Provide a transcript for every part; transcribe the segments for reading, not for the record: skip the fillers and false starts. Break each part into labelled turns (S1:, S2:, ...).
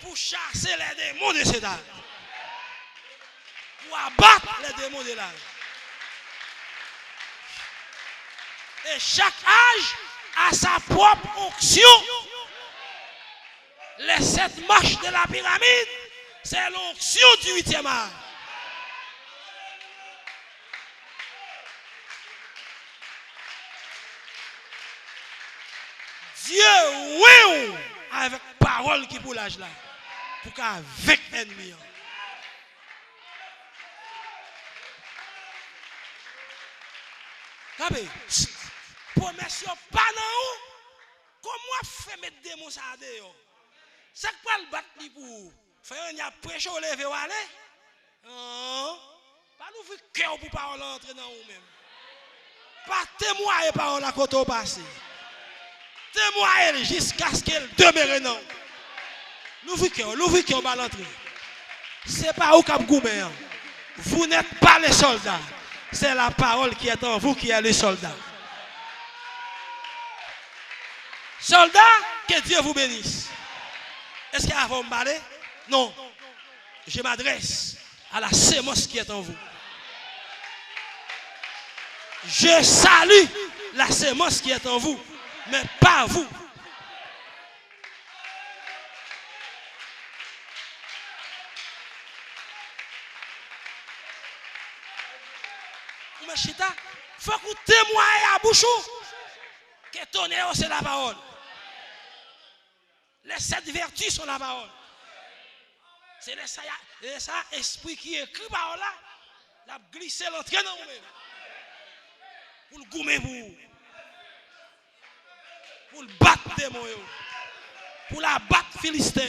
S1: pour chasser les démons de cet âge. Pour abattre les démons de l'âge. Et chaque âge a sa propre onction. Les 7 marches de la pyramide, c'est l'onction du 8e âge. Dieu, oui, avec parole qui pour l'âge là, pour qu'avec ennemi. Regardez, promesse pas non, comment faire mettre des mots ça dehors? C'est quoi le battre pour faire un prêcher au lever ou aller? Non, pas nous faire cœur pour parole entrer dans nous-mêmes. Pas témoigner parole à côté au passé. Témoigner jusqu'à ce qu'elle demeure non. L'ouvrir cœur va l'entrée. C'est pas au cap goumé. Vous n'êtes pas les soldats. C'est la parole qui est en vous qui est les soldats. Soldats, que Dieu vous bénisse. Est-ce qu'il y a un me parler? Non. Je m'adresse à la sémence qui est en vous. Je salue la sémence qui est en vous, mais pas vous. Il faut que vous témoignez à Bouchou que tonnerre c'est la parole. Les 7 vertus sont la parole. C'est ça esprit qui écrit parole là, la glisser l'entrée dans vous-même. Pour le goumer pour le battre démon, pour la battre philistin.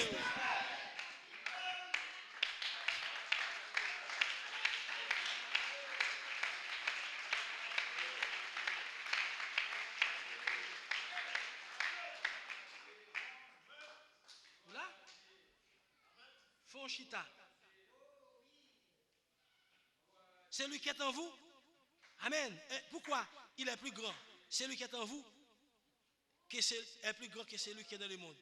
S1: Là, Fonchita. C'est lui qui est en vous. Amen. Et pourquoi il est plus grand? C'est lui qui est en vous qui est plus grand que celui qui est dans le monde.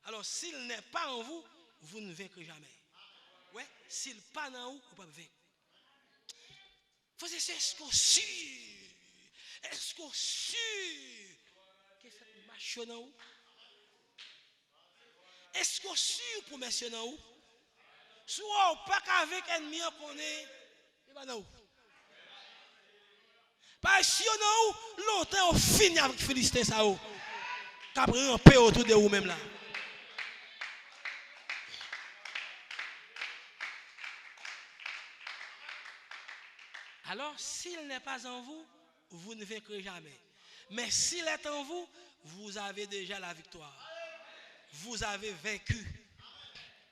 S1: Alors s'il n'est pas en vous, vous ne vaincrez jamais. Ouais, s'il n'est pas dans vous, vous ne pouvez pas vaincre. Faut essayer est-ce qu'on sûr? Est-ce qu'on sûr que cette machine dans vous? Est-ce qu'on sûr pour monsieur dans vous? Soit pas qu'avec ennemi qu'on est, il va dans vous. Parce que nous, longtemps, on finit avec Philistin ça. Qu'après, on paie autour de vous-même là. Alors, s'il n'est pas en vous, vous ne vaincrez jamais. Mais s'il est en vous, vous avez déjà la victoire. Vous avez vaincu.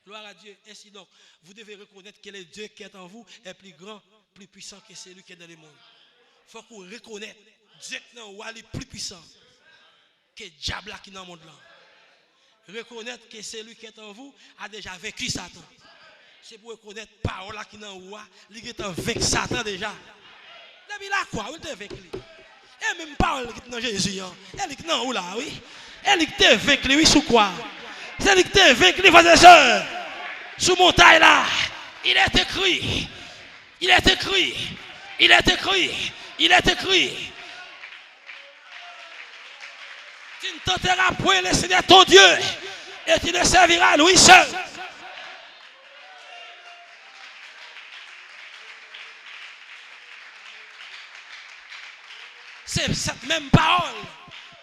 S1: Gloire à Dieu. Ainsi donc, vous devez reconnaître que le Dieu qui est en vous est plus grand, plus puissant que celui qui est dans le monde. Il faut qu'on reconnaisse Dieu qui est plus puissant que le diable qui est dans le monde. Reconnaître que celui qui est en vous a déjà vaincu Satan. C'est pour reconnaître la parole qui est dans vous, il est avec Satan déjà. Depuis là, quoi, il est avec lui. Et même parole qui est dans Jésus, elle est dans où là, oui. Elle est avec lui, oui, sous quoi? C'est lui qui est avec lui, frères et sœurs. Sous montagne là, il est écrit. Il est écrit. Il est écrit. Il est écrit. Tu ne tenteras point le Seigneur ton Dieu et tu ne serviras lui seul. C'est cette même parole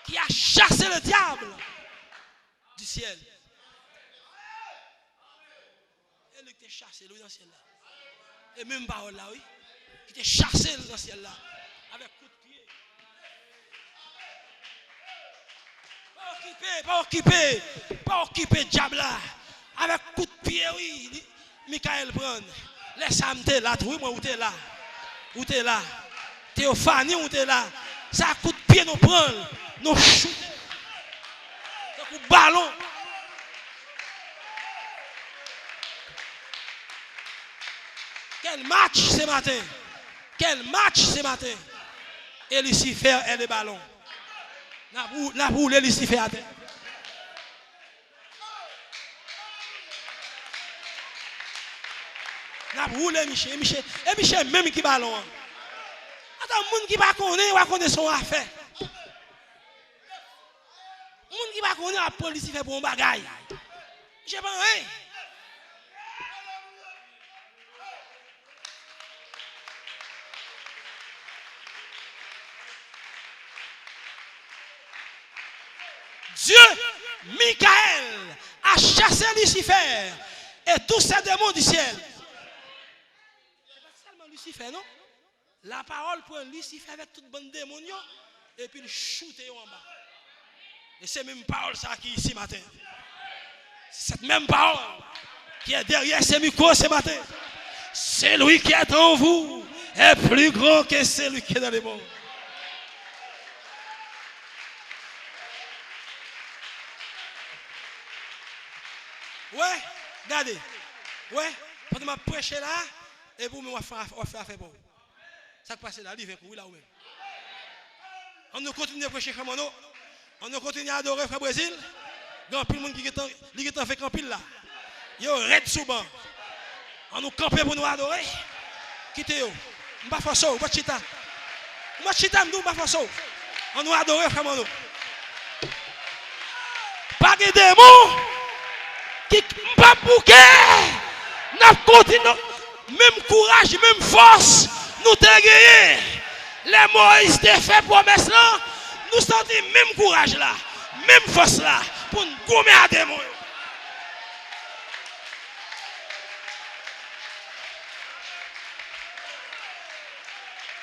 S1: qui a chassé le diable du ciel. Et lui qui t'a chassé lui dans le ciel là. Et même parole là, oui. Qui t'a chassé dans le ciel là. Avec coup de pied. Pas occupé, diable là. Avec coup de pied, oui. Michael prend. Laisse-moi me là, oui, moi, où t'es là? Où t'es là? Théophanie, où t'es là? Ça coup de pied, nous prend. Nous shoot. Ça coup de ballon. Quel match ce matin? Quel match ce matin? Et Lucifer et le ballon. La boule et Lucifer à terre. N'a roulé Michel. Et Michel même qui ballon. Attends, monde qui va connaître son affaire. Monde qui va connaître la police fait bon bagaille. Je pas rien. Dieu, Michael, a chassé Lucifer et tous ces démons du ciel. C'est pas seulement Lucifer, non? La parole prend Lucifer avec toute bonne démon et puis il chute en bas. Et c'est même parole ça qui est ici matin. Cette même parole qui est derrière ces micros ce matin. Celui qui est en vous est plus grand que celui qui est dans les mondes. Ouais, regardez. Ouais, pendant que je prêche là, et pour moi, on fait affaire pour vous. Ça qui passe là, il vient pour vous là ou même. On nous continue à prêcher comme nous. On nous continue à adorer Frère Brésil. Grand pile monde qui est fait campil là. Yo, red sous banc. On nous camper pour nous adorer. Quittez yo. M'pa force, m'pa chita. M'pa chita m'dou m'pa force. On nous adorer Frère nous. Pas de démon qui m'pa bouquet. N'a continué même courage, même force nous te gagné. Les Moïse te fait promesse là, nous sentons même courage là, même force là pour nous gommer à démon.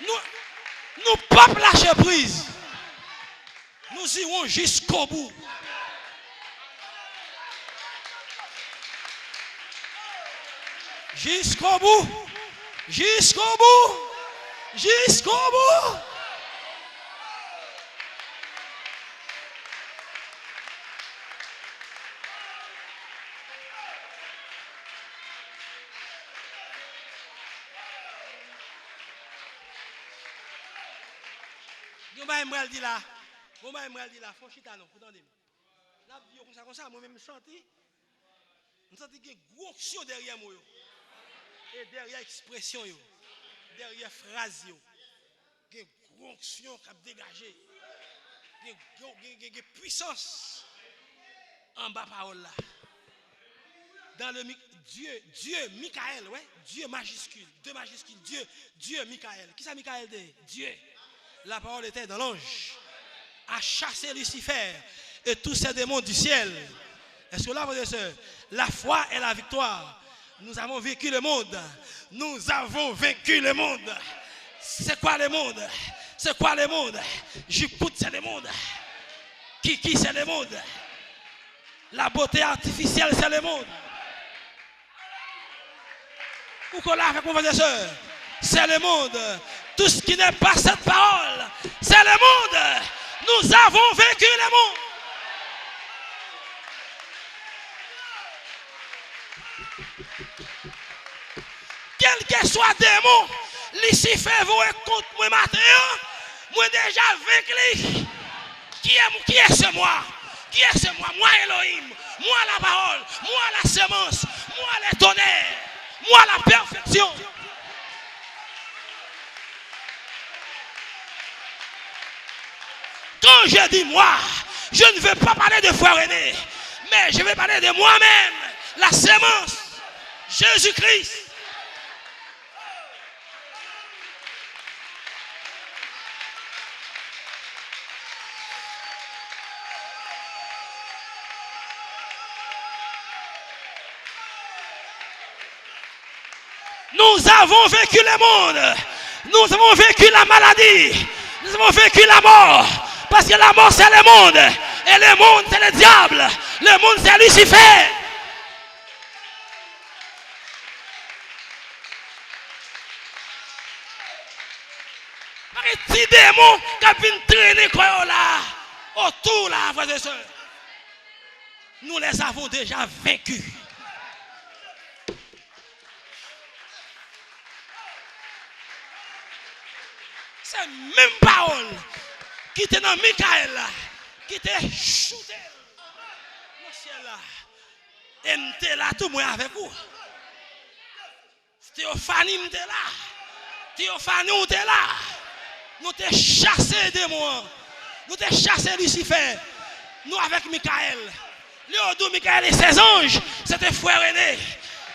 S1: Nous pas lâcher prise. Nous irons jusqu'au bout. Jusqu'au bout. Jusqu'au bout. Jusqu'au bout. Vous dit là, faut chita non, vous entendez? Là, comme ça, moi-même senti, je sens qu'il y a une grosse action derrière moi. Et derrière expression, derrière phrase, il y a une grosse action qui a dégagé. Il y a une puissance en bas parole là. Dans le Dieu, Michael, ouais, Dieu majuscule, deux majuscules, Dieu, Michael. Qui ça Michael dit? Dieu. La parole était dans l'ange, a chassé Lucifer et tous ces démons du ciel. Est-ce que là, frères et sœurs, la foi est la victoire. Nous avons vécu le monde. Nous avons vaincu le monde. C'est quoi le monde? C'est quoi le monde? Juput, c'est le monde. Kiki, c'est le monde. La beauté artificielle, c'est le monde. Où qu'on l'a avec mon frère et sœur? C'est le monde. Tout ce qui n'est pas cette parole, c'est le monde. Nous avons vécu le monde. Quel que soit démon, Lucifer vous contre moi matin, moi déjà vaincu. Qui est ce moi? Qui est ce moi? Moi Elohim, moi la parole, moi la semence, moi les tonnerres, moi la perfection. Quand je dis moi, je ne veux pas parler de Frère René, mais je vais parler de moi-même, la sémence, Jésus-Christ. Nous avons vécu le monde, nous avons vécu la maladie, nous avons vécu la mort. Parce que la mort c'est le monde. Et le monde c'est le diable. Le monde c'est Lucifer. Par un petit démon qui vient traîner quoi là. Autour là, frères et sœurs. Nous les avons déjà vaincus. C'est même parole qui était dans Michael là, qui était shooté dans le ciel là. Et m'était là tout moi avec vous. Théophanie m'était là. Théophanie m'était là. Nous t'es chassé démons. Nous t'es chassé Lucifer. Nous avec Michael. Léodou, Michael et ses anges. C'était frère René.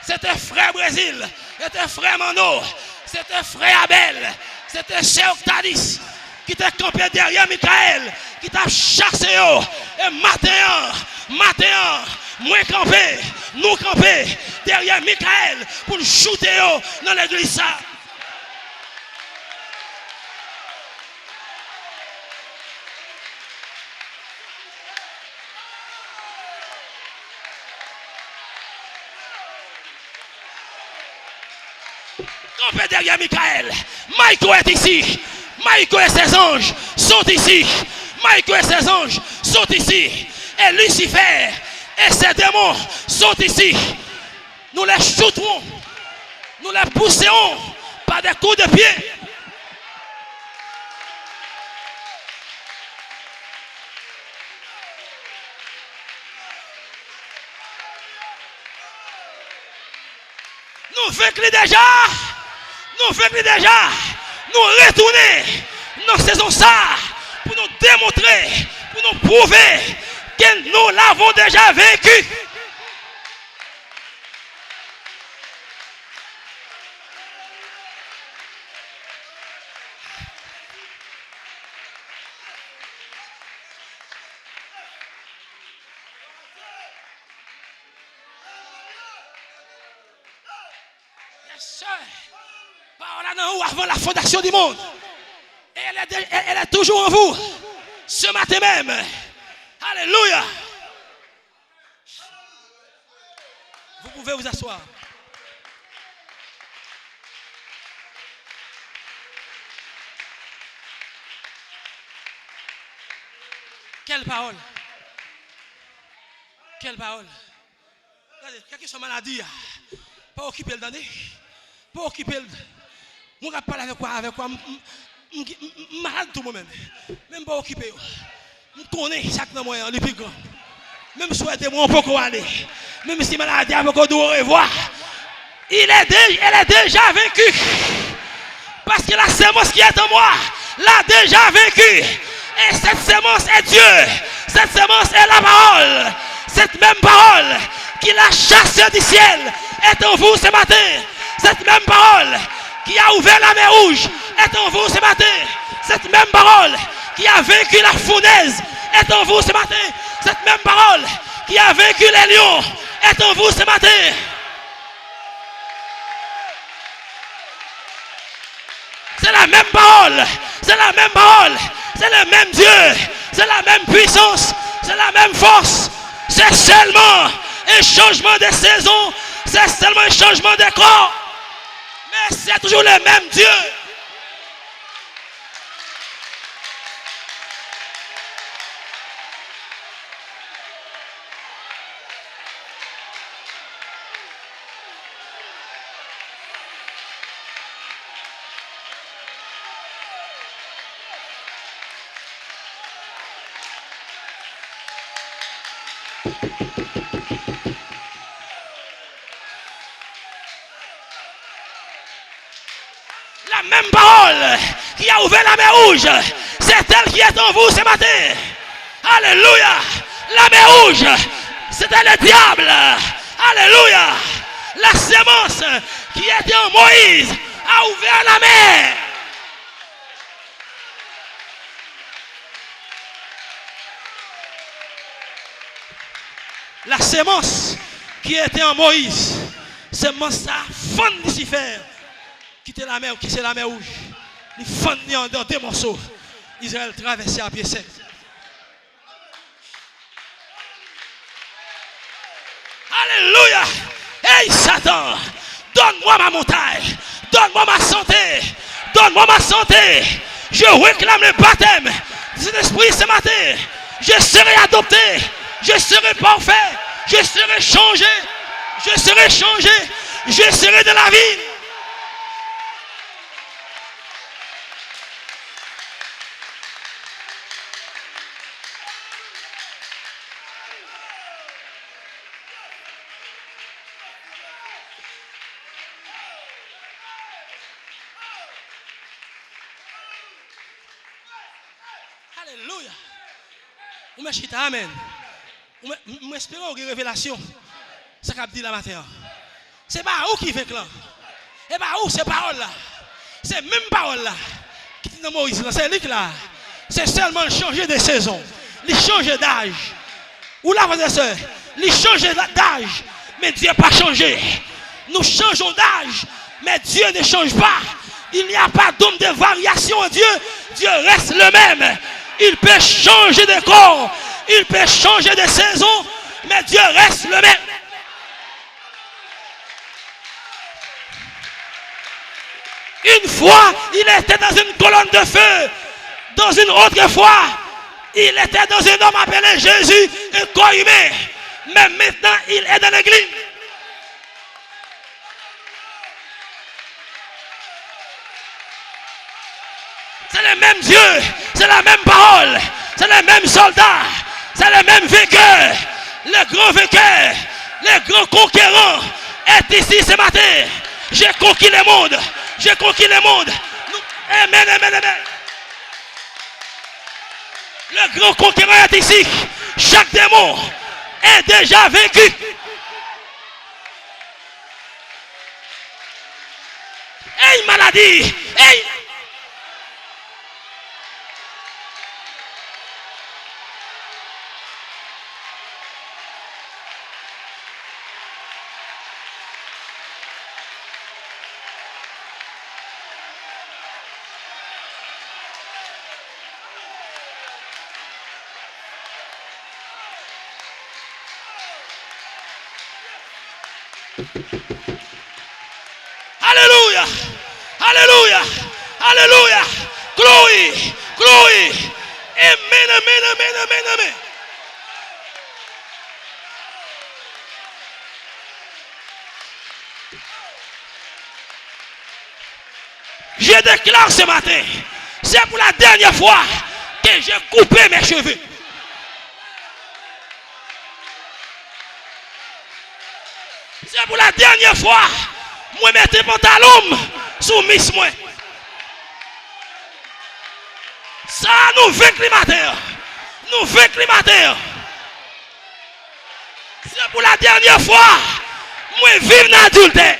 S1: C'était frère Brésil. C'était frère Mano. C'était frère Abel. C'était Sœur Octalis qui t'a campé derrière Michael. Qui t'a chassé. Et matin, moi campé. Nous campé derrière Michael pour le shooter dans l'église. Campé derrière Michael. Michael est ici. Michael et ses anges sont ici. Michael et ses anges sont ici. Et Lucifer et ses démons sont ici. Nous les shooterons. Nous les pousserons par des coups de pied. Nous vaincrons déjà. Nous vaincrons déjà. Nous retourner dans cette saison ça pour nous démontrer, pour nous prouver que nous l'avons déjà vaincu. Avant la fondation du monde. Et elle est toujours en vous. Ce matin même. Alléluia. Vous pouvez vous asseoir. Quelle parole. Quelle parole. Regardez, quelqu'un qui a maladie. Pas occuper le donner. Pas occuper le. Je ne parle avec quoi, je suis malade tout moi-même. Même pas occupé. Je connais chaque moyen, le plus grand. Même souhaiter moi, on peut aller. Même si malade, on peut au revoir. Elle est déjà vaincue. Parce que la sémence qui est en moi l'a déjà vaincue. Et cette sémence est Dieu. Cette sémence est la parole. Cette même parole qui l'a chassé du ciel est en vous ce matin. Cette même parole qui a ouvert la mer rouge est en vous ce matin. Cette même parole qui a vaincu la fournaise est en vous ce matin. Cette même parole qui a vaincu les lions est en vous ce matin. C'est la même parole. C'est la même parole. C'est le même Dieu. C'est la même puissance. C'est la même force. C'est seulement un changement de saison. C'est seulement un changement de corps. Mais c'est toujours le même Dieu. La même parole qui a ouvert la mer rouge, c'est elle qui est en vous ce matin. Alléluia. La mer rouge, c'était le diable. Alléluia. La sémence qui était en Moïse a ouvert la mer. La sémence qui était en Moïse, sémence ça, fond Lucifer, qui était la mer, qui c'est la mer rouge. Il fond dans deux morceaux. Israël traversait à pied sec. Alléluia. Hey Satan, donne-moi ma montagne, donne-moi ma santé, donne-moi ma santé. Je réclame le baptême de cet esprit ce matin. Je serai adopté, je serai parfait, je serai changé, je serai changé, je serai de la vie. Alléluia. Ou me chita, amen. Ou m'espère une révélation. Ça qu'a dit la matin. C'est pas où qui fait là. Et pas où ces paroles là. C'est même parole là. Qui dit dans Moïse là, c'est lui là. C'est seulement changer de saison. Il change d'âge. Ou là, frères et sœurs, il change d'âge. Mais Dieu n'a pas changé. Nous changeons d'âge. Mais Dieu ne change pas. Il n'y a pas d'homme de variation en Dieu. Dieu reste le même. Il peut changer de corps. Il peut changer de saison. Mais Dieu reste le même. Une fois, il était dans une colonne de feu. Dans une autre fois, il était dans un homme appelé Jésus, un corps humain. Mais maintenant, il est dans l'église. C'est le même Dieu, c'est la même parole, c'est le même soldat, c'est le même vainqueur. Le grand vainqueur, le grand conquérant est ici ce matin. J'ai conquis le monde. J'ai conquis le monde. Amen, amen, amen. Le grand conquérant est ici. Chaque démon est déjà vaincu. Hey, maladie. Hey. Alléluia, alléluia, alléluia, gloire, gloire, amen, amen, amen, amen, amen. Je déclare ce matin, c'est pour la dernière fois que j'ai coupé mes cheveux. C'est pour la dernière fois, moi mettez pantalon sous miss moi. Ça nous fait climateur. Nous fait climateur. C'est pour la dernière fois, moi vivre dans l'adultère.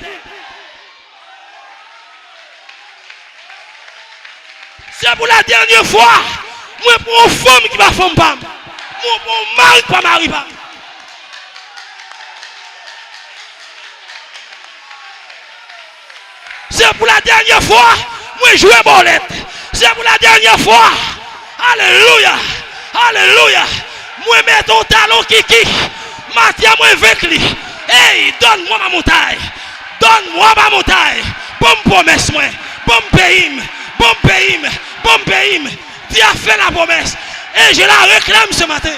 S1: C'est pour la dernière fois, moi pour une femme qui va femme pas. Moi pour un mari qui va mari pas. C'est pour la dernière fois, moi jouer bolette. C'est pour la dernière fois. Alléluia. Alléluia. Moi mets ton talon kiki. Matia moi avec lui. Hey, donne-moi ma montagne. Donne-moi ma montagne. Bonne promesse moi. Bon pays. Bon pays. Bon pays. Dieu a fait la promesse. Et je la réclame ce matin.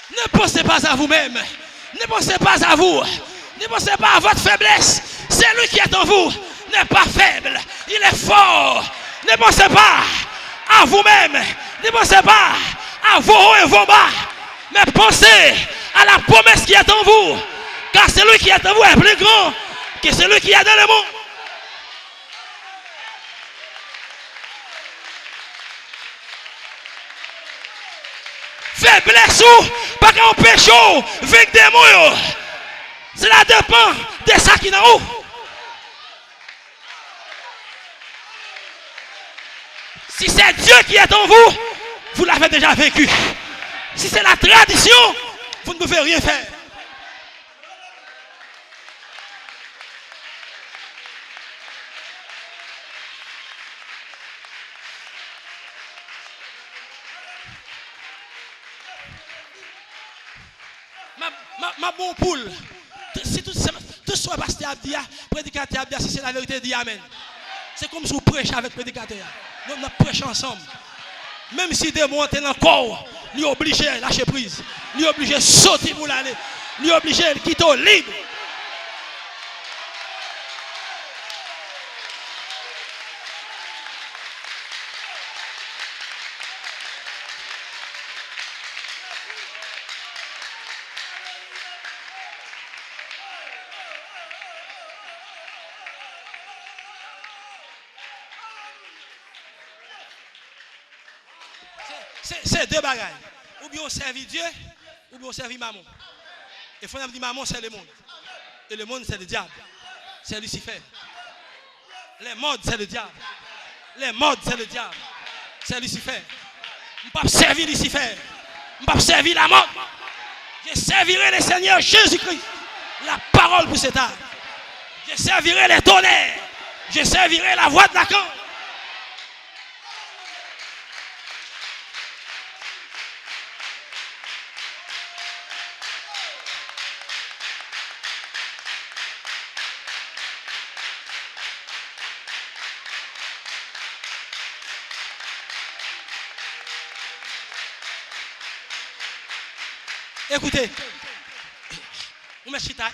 S1: Ne pensez pas à vous-même. Ne pensez pas à vous. Ne pensez pas à votre faiblesse. Celui qui est en vous n'est pas faible. Il est fort. Ne pensez pas à vous-même. Ne pensez pas à vos hauts et vos bas. Mais pensez à la promesse qui est en vous. Car celui qui est en vous est plus grand que celui qui est dans le monde. Faiblesse ou pas qu'un péché avec des mots. Cela dépend de ça qui est en haut. Si c'est Dieu qui est en vous, vous l'avez déjà vécu. Si c'est la tradition, vous ne pouvez rien faire. Ma bonne poule, si tout soit pasteur Abdi, prédicateur Abdi, si c'est la vérité, dit Amen. C'est comme si vous prêchez avec le prédicateur. Nous prêchons ensemble. Même si des mots sont dans le corps, nous sommes obligés de lâcher prise. Nous sommes obligés de sauter pour l'aller. Nous sommes obligés de quitter libre. C'est deux bagailles. Ou bien on servit Dieu, ou bien on servit maman. Et faut dire maman, c'est le monde. Et le monde, c'est le diable. C'est Lucifer. Les modes, c'est le diable. Les modes, c'est le diable. C'est Lucifer. Je ne peux pas servir Lucifer. Je ne peux pas servir la mode. Je servirai le Seigneur Jésus-Christ. La parole pour cet âme. Je servirai les tonnerres. Je servirai la voix de la camp. Écoutez,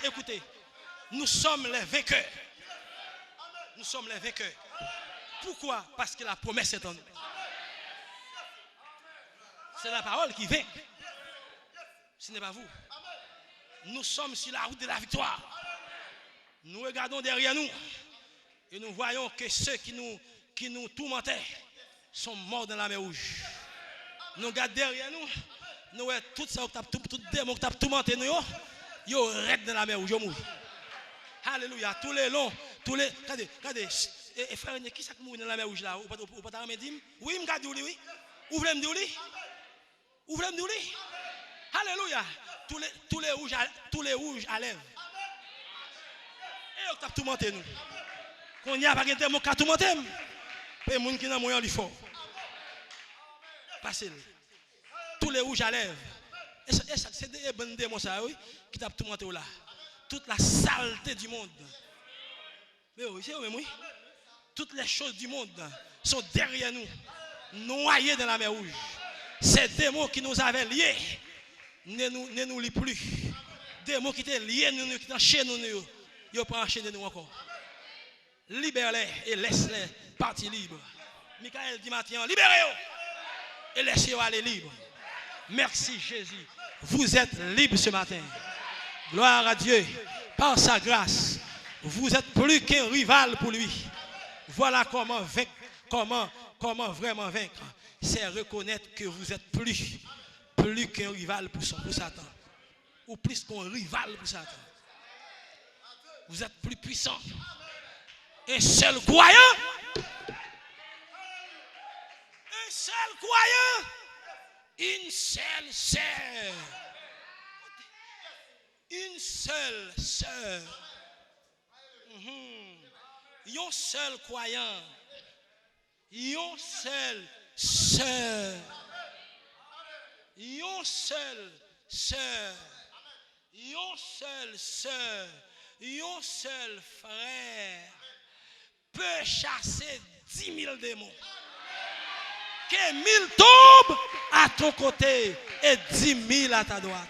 S1: écoutez, nous sommes les vainqueurs. Nous sommes les vainqueurs. Pourquoi? Parce que la promesse est en nous. C'est la parole qui vainc. Ce n'est pas vous. Nous sommes sur la route de la victoire. Nous regardons derrière nous et nous voyons que ceux qui nous tourmentaient sont morts dans la mer rouge. Nous regardons derrière nous. Nous avons tout ça, tout démon qui a tourmenté nous, ils restent dans la mer où ils mourent. Alléluia. Tous les longs, tous les. Regardez, frère, qui est-ce qui mourit dans la mer rouge là? Vous ne pouvez pas me dire? Oui, je me dis oui. Vous voulez me dire oui? Vous voulez me dire oui? Alléluia. Tous les rouges à lèvres. Et ils ont tourmenté nous. Quand il n'y a pas de démon qui a tourmenté, les gens qui n'ont pas de fort. Passez-le. Tous les rouges à lèvres. Et c'est des bonnes démons qui t'ont tout monté là. Toute la saleté du monde. Mais oui, c'est oui. Toutes les choses du monde sont derrière nous, noyées dans la mer rouge. Ces démons qui nous avaient liés ne nous lient plus. Des démons qui étaient liés, qui étaient chez nous, ils ne peuvent pas enchaîner nous encore. Libère-les et laisse-les partir libres. Michael dit maintenant, libérez-les et laissez-les aller libres. Merci Jésus. Vous êtes libre ce matin. Gloire à Dieu. Par sa grâce, vous êtes plus qu'un rival pour lui. Voilà comment vaincre, comment vraiment vaincre. C'est reconnaître que vous êtes plus qu'un rival pour Satan. Ou plus qu'un rival pour Satan. Vous êtes plus puissant. Un seul croyant. Un seul croyant. Une seule sœur. Une seule sœur. Un seul croyant. Une seule sœur. Une seule sœur. Une seule sœur. Un seul frère peut chasser 10 000 démons. Que 1000 tombent à ton côté et 10 000 à ta droite.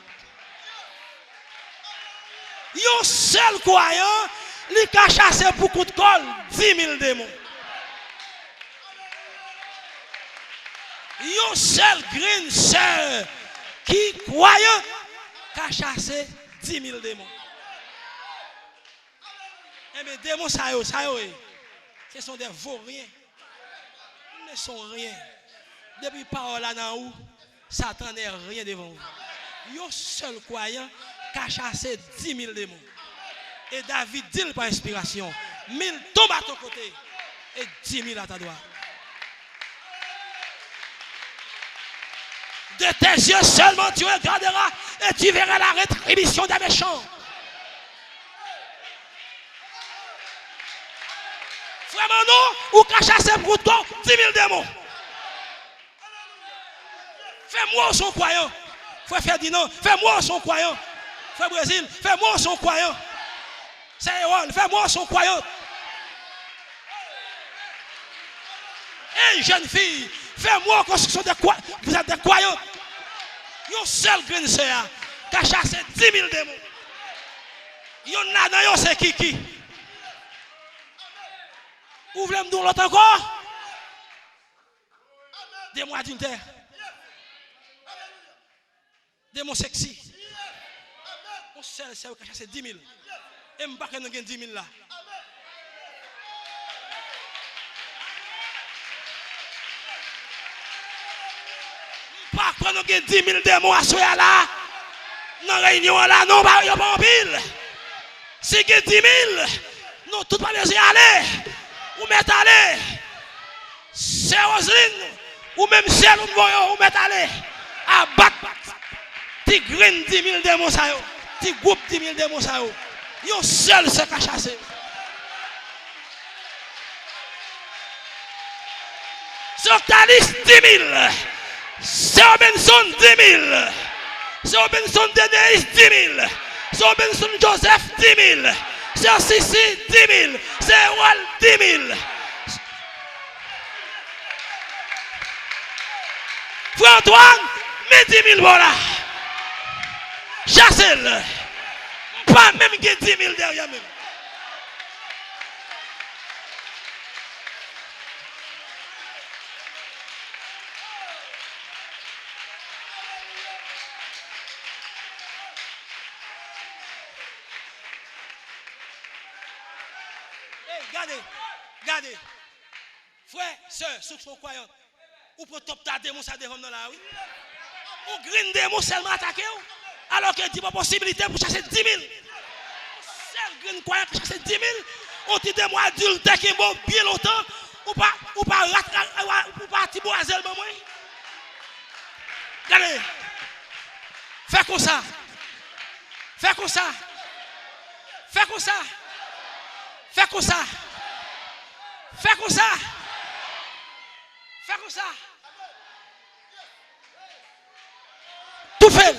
S1: Un seul croyant, il a chassé pour coup de colle 10 000 démons. Un seul green sœur qui croyant a chassé 10 000 démons. Eh bien, démons, ça ce sont des vauriens. Ils ne sont rien. Depuis parole là dans où, Satan n'est rien devant vous. Un seul croyant qui a chassé 10 000 démons. Et David dit par inspiration, 1000 tombent à ton côté et 10 000 à ta droite. De tes yeux seulement tu regarderas et tu verras la rétribution des méchants. Vraiment non, ou qu'à chasser pour toi 10 000 démons. Fais-moi son croyant. Frère Ferdinand, fais-moi son croyant. Frère Brésil, fais-moi son croyant. C'est rôle. Fais-moi son croyant. Hey, jeune fille, fais-moi construction de quoi? Vous êtes des croyants. Yon seul green sœur qui a chassé 10 000 démons. Yon là dans yon c'est qui? Vous voulez me dire l'autre encore? Démons adultères. Démons sexy. On seul c'est qui a chassé 10 000. Et je ne sais pas que nous avons 10 000 là. Pas quand nous avons 10 000 démons à soya là, dans la réunion là, non, il n'y a pas en pile. Si vous avez 10 000, nous tous pas besoin aller, ou mettre aller. C'est Roselyne, ou même celle ou mettre aller. À battre, tu graines 10 000 démons, tu groupes 10 000 démons. Il y a un seul qui a chassé. Sur ta liste 10 000. C'est Robinson 10 000. C'est Robinson Denis 10 000. C'est Robinson Joseph 10 000. C'est Sissi 10 000. C'est Wal 10 000. Frère Antoine, mets 10 000 voilà. Chassez-le. Pas même qu'il y ait 10 000 derrière même. Regardez. Frère, soeur, ceux qui sont croyants, ou pour top ta démon, ça devant dans la rue. Ou green démon seulement attaqué, alors qu'il n'y a pas possibilité pour chasser 10 000. Seul green croyant qui chasse 10 000, on dit des mois adultes qui sont bien longtemps, ou pas tiboiser le moment. Regardez, fais comme ça. Fais comme ça. Fais comme ça. Fais comme ça. Fais comme ça. Fais comme ça. Tout fait.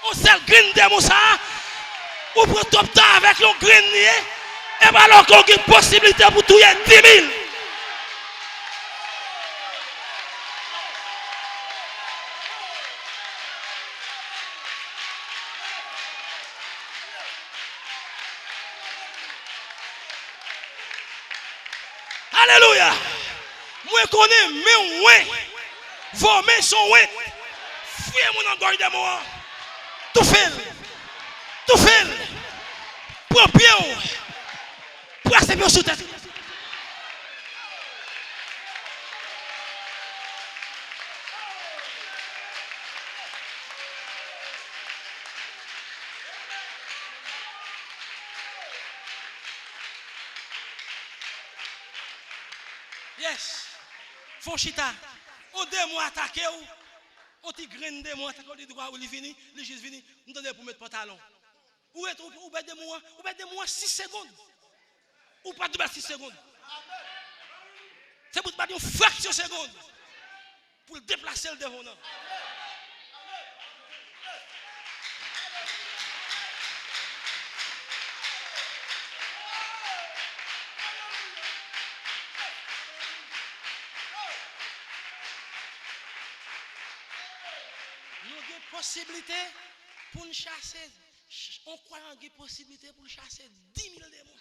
S1: On sait green de ça. On prend top temps avec le green lié. Et bien alors qu'on a une possibilité pour tout 10 000. Alléluia. Moi connais mes ouins. Vos mains sont ouins. Fouillez mon engorge de moi. Tout fait. Tout fait. Prends pied. Prends ses pieds sous tête. Yes. Fonchita. On démon attaqué ou. On ti graine démon attaqué ou droit ou il fini, il juste fini, nous donner pour mettre pantalon. Ou être ou bête démon 6 secondes. Ou pas de 6 secondes. C'est pour pas une fraction de seconde pour déplacer le devant. Possibilité pour nous chasser, on croit en une possibilité pour nous chasser 10 000 démons.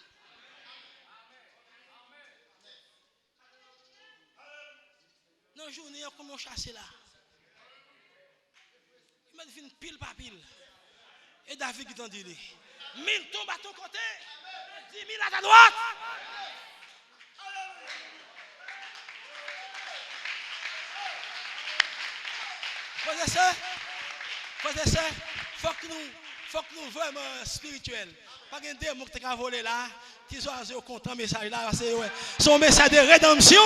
S1: Dans la journée, comment on chasse là? Il m'a dit une pile par pile. Et David qui t'en dit, 1000 tombent à ton côté, 10 000 à ta droite. Frères et sœurs, faut que nous vraiment spirituels. Pas de démon qui t'a volé là, qui oiseaux content message là, c'est son message de rédemption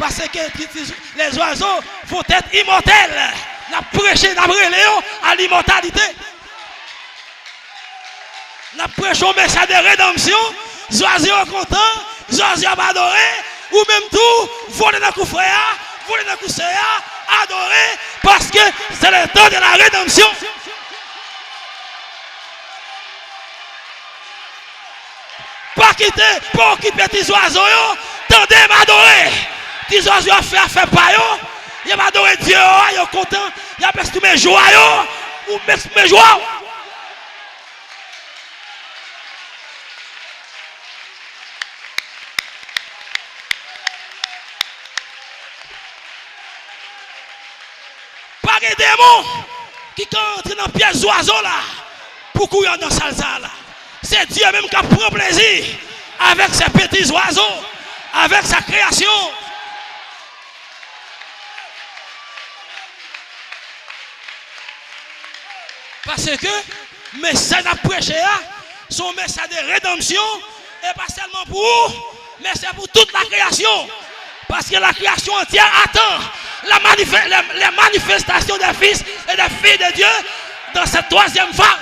S1: parce que les oiseaux vont être immortels. N'a prêché d'après Léon à l'immortalité. N'a prêché un message de rédemption, les oiseaux contents, les oiseaux adorés, ou même tout, voler dans le frère, voler dans le sœur, adorer parce que c'est le temps de la rédemption. pas quitter pour occuper tes oiseaux. Tendez m'adorer. Tes oiseaux a fait pas yo. Il m'a adoré Dieu, il est content. Il a tous mes joies ou mes joies. Pas de démon qui entre dans pièce d'oiseau là pour courir dans salsa là. C'est Dieu même qui prend plaisir avec ses petits oiseaux, avec sa création. Parce que le message à prêcher, son message de rédemption, et pas seulement pour vous, mais c'est pour toute la création. Parce que la création entière attend les manifestations des fils et des filles de Dieu dans cette troisième phase.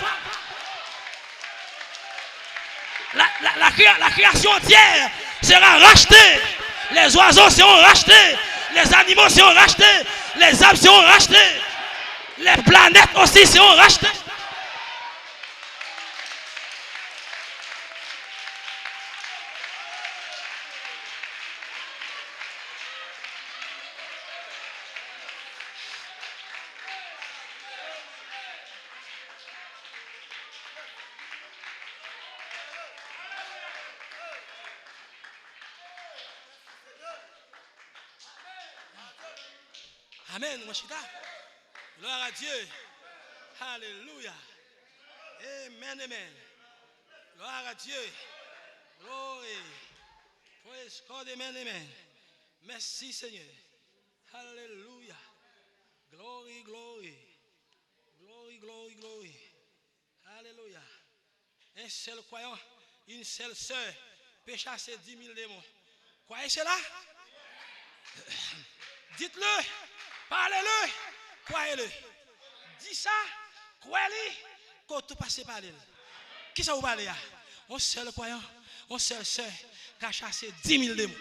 S1: La création entière sera rachetée. Les oiseaux seront rachetés. Les animaux seront rachetés. Les arbres seront rachetés. Les planètes aussi seront rachetées. Amen, mon chita. Gloire à Dieu. Alléluia. Amen, amen. Gloire à Dieu. Glory. Praise God, amen, amen. Merci Seigneur. Alléluia. Glory, glory. Glory, glory, glory. Alléluia. Un seul croyant, une seule sœur peut chasser 10 000 démons. Croyez cela? Dites-le. Parlez-le, croyez-le. Dis ça, croyez-le, quand tout passe par elle. Qui ça vous parle là? On seul croyant, on seul sœur qui a chassé 10 000 démons.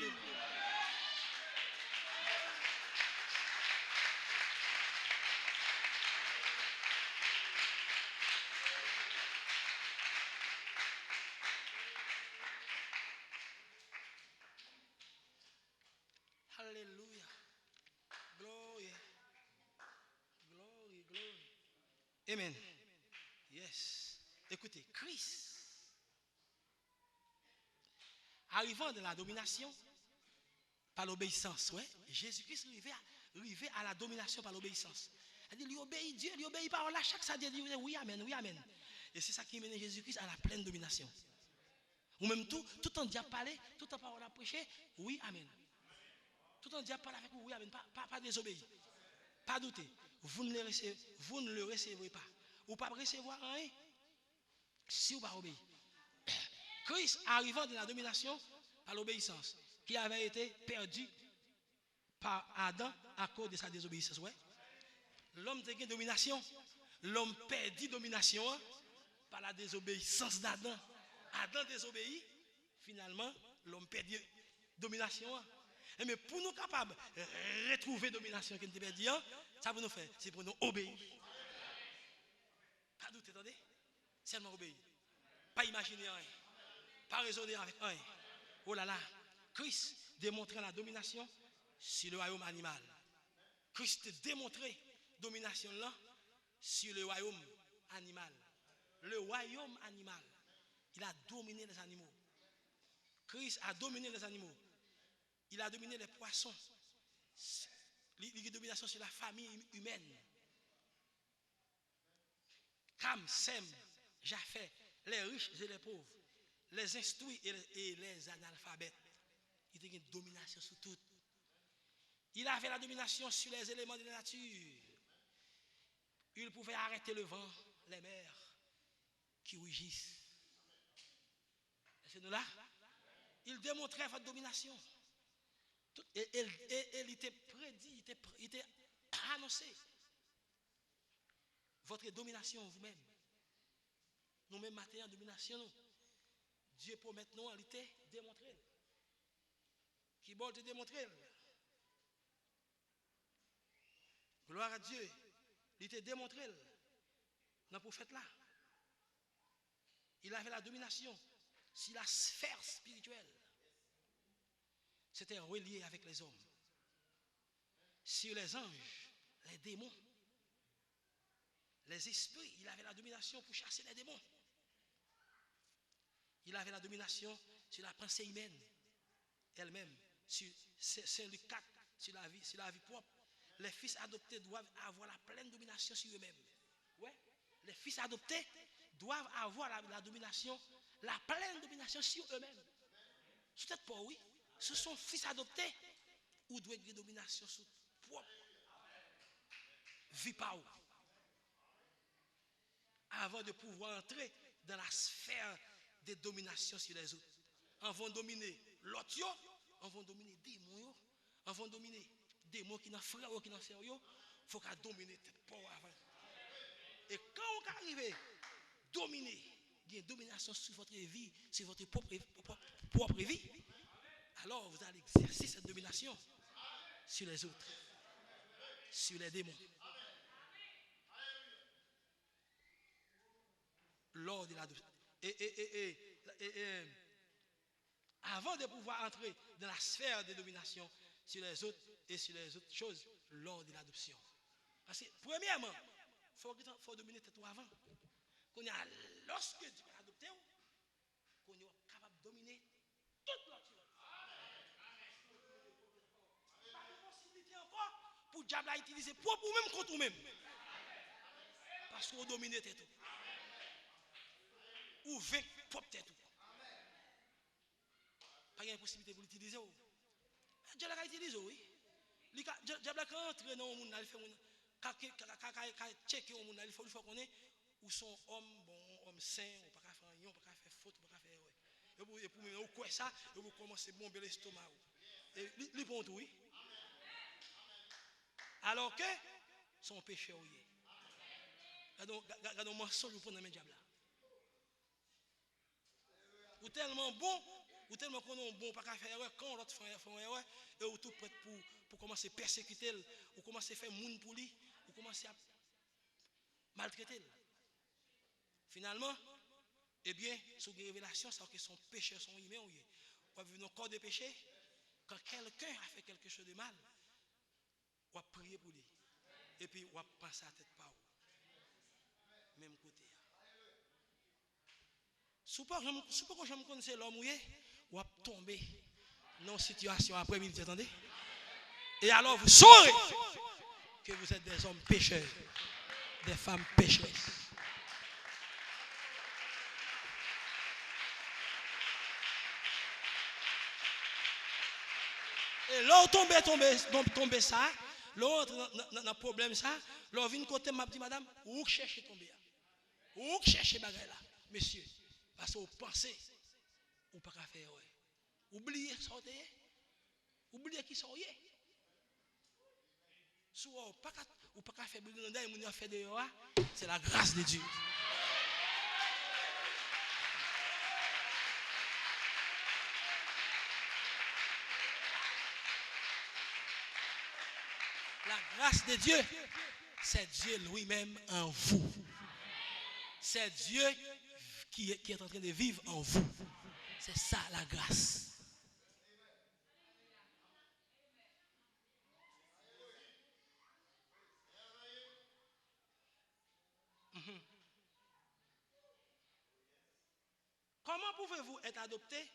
S1: Alléluia. Glory. Glory, glory. Amen. Yes. Écoutez, Christ, arrivant de la domination par l'obéissance, ouais, Jésus-Christ arrivé à la domination par l'obéissance. Il dit, il obéit Dieu, il obéit par là, chaque ça dit oui, amen, oui, amen. Et c'est ça qui mène Jésus-Christ à la pleine domination. Ou même tout en diable parler, tout en parole à prêcher, oui, amen. Tout en diable parler avec vous, oui, amen, pas désobéir. Pas douter. Vous ne le recevrez pas. Ou pas recevoir rien si vous ne pas obéir. Christ arrivant de la domination par l'obéissance, qui avait été perdu par Adam à cause de sa désobéissance. Ouais. L'homme a domination. L'homme perdit domination par la désobéissance d'Adam. Adam désobéit. Finalement, l'homme perdit domination. Mais pour nous capables de retrouver domination que nous avons perdu, ça pour nous faire, c'est pour nous obéir. Pas douter, attendez. Seulement obéir. Pas imaginer rien. Pas raisonner avec rien. Oh là là. Christ démontrait la domination sur le royaume animal. Christ démontrait la domination là sur le royaume animal. Le royaume animal. Il a dominé les animaux. Christ a dominé les animaux. Il a dominé les poissons. Il a domination sur la famille humaine. Cam, Sem, Japheth, les riches et les pauvres, les instruits et les analphabètes. Il a une domination sur tout. Il avait la domination sur les éléments de la nature. Il pouvait arrêter le vent, les mers qui rugissent. C'est nous là. Il démontrait votre domination. Et il était prédit, il était annoncé. Votre domination vous-même. Nous-mêmes, matin en domination, Dieu promet nous, il était démontré. Qui va te démontrer? Gloire à Dieu. Il était démontré dans le prophète là. Il avait la domination si la sphère spirituelle, c'était relié avec les hommes. Sur les anges, les démons, les esprits, il avait la domination pour chasser les démons. Il avait la domination sur la pensée humaine elle-même, sur Saint Luc 4, sur la vie propre. Les fils adoptés doivent avoir la pleine domination sur eux-mêmes. Ouais. Les fils adoptés doivent avoir la domination, la pleine domination sur eux-mêmes. Peut-être pas, oui. Ce sont fils adoptés ou doivent avoir domination sur propre vie par eux. Avant de pouvoir entrer dans la sphère de domination sur les autres. On va dominer l'autre, on va dominer des démons, on va dominer des démons qui n'ont frère ou qui n'ont sœur, il faut qu'on domine tête pour avant. Et quand on arrive à dominer, il y a une domination sur votre vie, sur votre propre vie, alors vous allez exercer cette domination sur les autres, sur les démons. Lors de l'adoption. Et avant de pouvoir entrer dans la sphère de domination sur les autres et sur les autres choses, lors de l'adoption. Parce que, premièrement, il faut dominer tout avant. Lorsque Dieu va adopter, qu'on est capable de dominer toute l'autre. Pas de possibilité encore pour diable utiliser propre ou même contre vous-même. Parce qu'on domine tout. Ou vaincre propre tête. Pas de possibilité pour l'utiliser. Dieu l'a utilisé, oui. Dieu l'a rentré dans le monde, il fait checker au monde, il faut qu'on ait où sont hommes bon, hommes sains, on pas faire rien, on pas faire faute, on pas faire ouais. Et pour me quoi ça, et vous commencez à bomber l'estomac. Et li bon tout, oui. Alors que son péché oui. Regardons mensonge pour dans mes diable là. Ou tellement bon, ou tellement qu'on est bon, pas qu'à faire erreur, quand l'autre fait erreur, et ou tout prêt pour commencer à persécuter, ou commencer à faire moun pour lui, ou commencer à maltraiter. Finalement, eh bien, sous des révélations, c'est que son péché sont humains, ou on vivre dans le corps de péché, quand quelqu'un a fait quelque chose de mal, on va prier pour lui. Et puis, on va penser à tête par où. Même côté. Si vous ne connaissez l'homme, vous va tomber dans une situation après-midi, attendez. Et alors vous saurez que vous êtes des hommes pécheurs, des femmes pécheresses. Et là, tomber ça, l'autre dans problème ça, là, vient côté m'a dit madame, où chercher tomber? Où chercher bagarre là, monsieur? Parce que vous pensez, ou pas qu'à faire, ouais. Oubliez sortir, oubliez qui sortent. Si vous pas qu'à faire briller dans les fait de c'est la grâce de Dieu. La grâce de Dieu, c'est Dieu lui-même en vous. C'est Dieu qui est en train de vivre en vous. C'est ça la grâce. Comment pouvez-vous être adopté?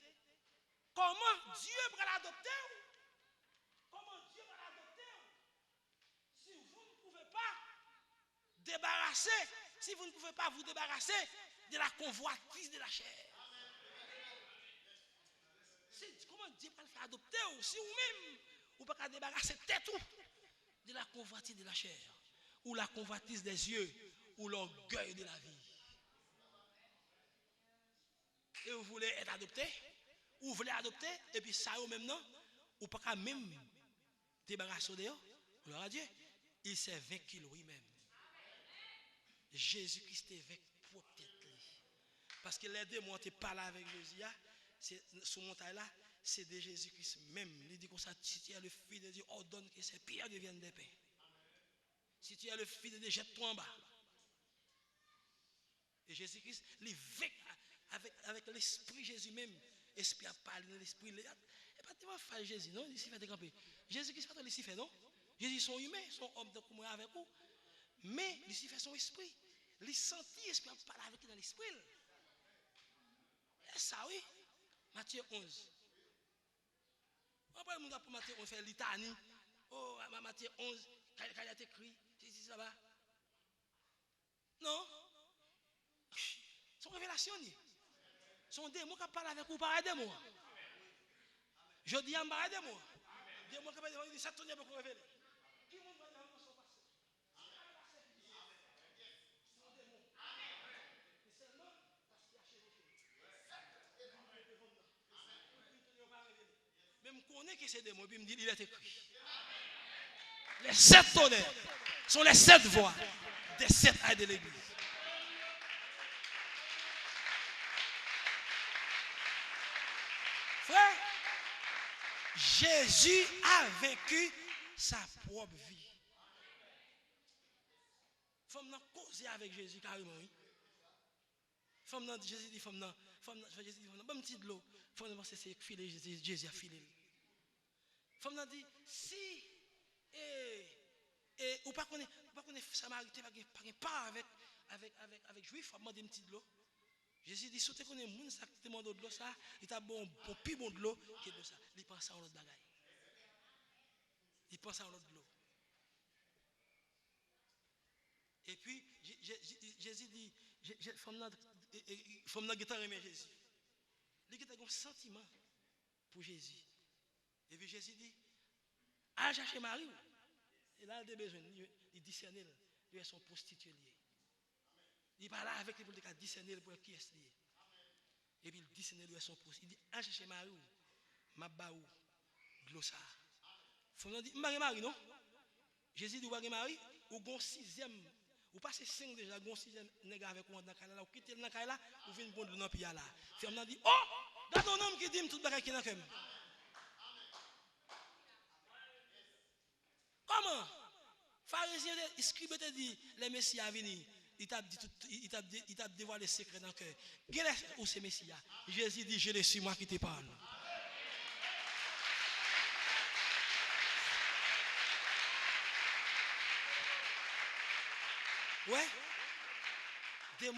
S1: Comment Dieu va l'adopter? Comment Dieu va l'adopter? Si vous ne pouvez pas débarrasser, si vous ne pouvez pas vous débarrasser de la convoitise de la chair. Comment Dieu va le faire adopter? Si vous-même, vous ne pouvez pas débarrasser tête de la convoitise de la chair, ou la convoitise des yeux, ou l'orgueil de la vie. Et vous voulez être adopté, ou vous voulez adopter, et puis ça au même nom, ou pas même débarrasser de eux, gloire à Dieu, il s'est vaincu lui-même. Jésus-Christ est vaincu pour tête. Parce que les démons qui parlent avec Jésus, c'est sur montagne là, c'est de Jésus-Christ même. Il dit comme ça, si tu es le fils de Dieu, ordonne que ces pierres deviennent des pains. Si tu es le fils de Dieu, jette-toi en bas. Et Jésus-Christ, il vaincu avec l'esprit Jésus même. Esprit a parlé dans l'esprit. Et pas tellement faire Jésus, non? Il s'y fait décamper. Jésus-Christ pas ici fait, non? Jésus sont humains, sont hommes de commun avec vous. Mais Lucifer son esprit. Il sentit l'esprit a parlé avec lui dans l'esprit. Et ça, oui. Matthieu 11. Après, pour Matthieu 11, fait litanie. Oh, Matthieu 11, quand il a été écrit, ça va. Non. Son révélation. Son démon qui parle avec vous par des mots. Je dis en bas des mots. Démon qui parle avec vous, ça tourne pour révéler. Qui va dire en son passé? Même connaît que c'est des mots, puis me dit il est écrit. Les 7 tonnerres sont les 7 voix des 7 ailes de l'église. Frère, Jésus a vaincu sa propre vie. Faut nous causer avec Jésus carrément. Femme nan Jésus dit femme nan Jésus dit femme nan bon petit de l'eau femme nan penser c'est filer Jésus a filé femme nan dit si ou pas connaît Samaritain pas avec juif faut demander une petite de l'eau Jésus dit si tu connais moun ça te demande de l'eau ça il t'a bon plus bon de l'eau que de ça il pense à un autre bagaille il pense à un autre de l'eau et puis Jésus dit femme nan qui aimer Jésus. Il a un sentiment pour Jésus. Et puis Jésus dit, à chercher Marie. Et là, il a besoin, il discerne, il est son prostitué. Il parle avec lui pour le discerner pour qui est lié. Et puis il discerne, il est son prostitué. Il dit, à chercher Marie, ma baou, glossa. Il faut dire, Marie, non? Jésus dit, Marie, ou gon 6e. Ou passez 5 déjà, vous avez 6e nègre avec vous dans la caille là, vous quittez dans la caille là, vous venez bon dans le pays là. Femme n'a dit, oh, regarde un homme qui dit tout bagage qui est dans le comment? Pharisien, scribe te dit, les messias à venir, il t'a dévoilé les secrets dans le cœur. Où c'est messias? Jésus dit, je le suis, moi qui te parle. Ouais. Des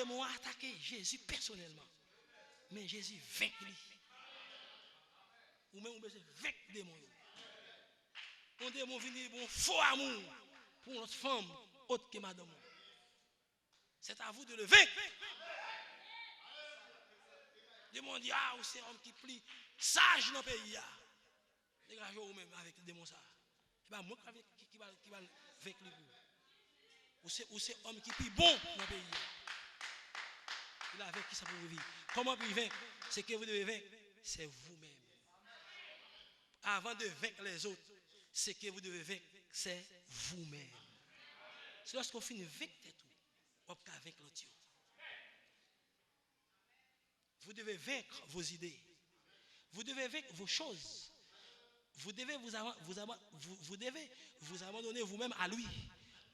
S1: mois attaquer Jésus personnellement. Mais Jésus vainc lui. Ou même on peut vaincre des démons. On démon venir bon faux amour pour notre femme autre que madame. C'est à vous de le vaincre. Démon dit ah, c'est un homme qui plie sage dans le pays. Dégagez vous-même avec le démon ça. C'est pas moi qui va vaincre lui. Ou c'est homme qui est bon dans le pays. Il a vaincu ça pour vous vivre. Comment vous vaincre? C'est que vous devez vaincre, c'est vous-même. Avant de vaincre les autres, c'est que vous devez vaincre, c'est vous-même. C'est lorsqu'on finit de vaincre tout, on peut vaincre l'autre. Vous devez vaincre vos idées. Vous devez vaincre vos choses. Vous devez vous abandonner vous-même à lui.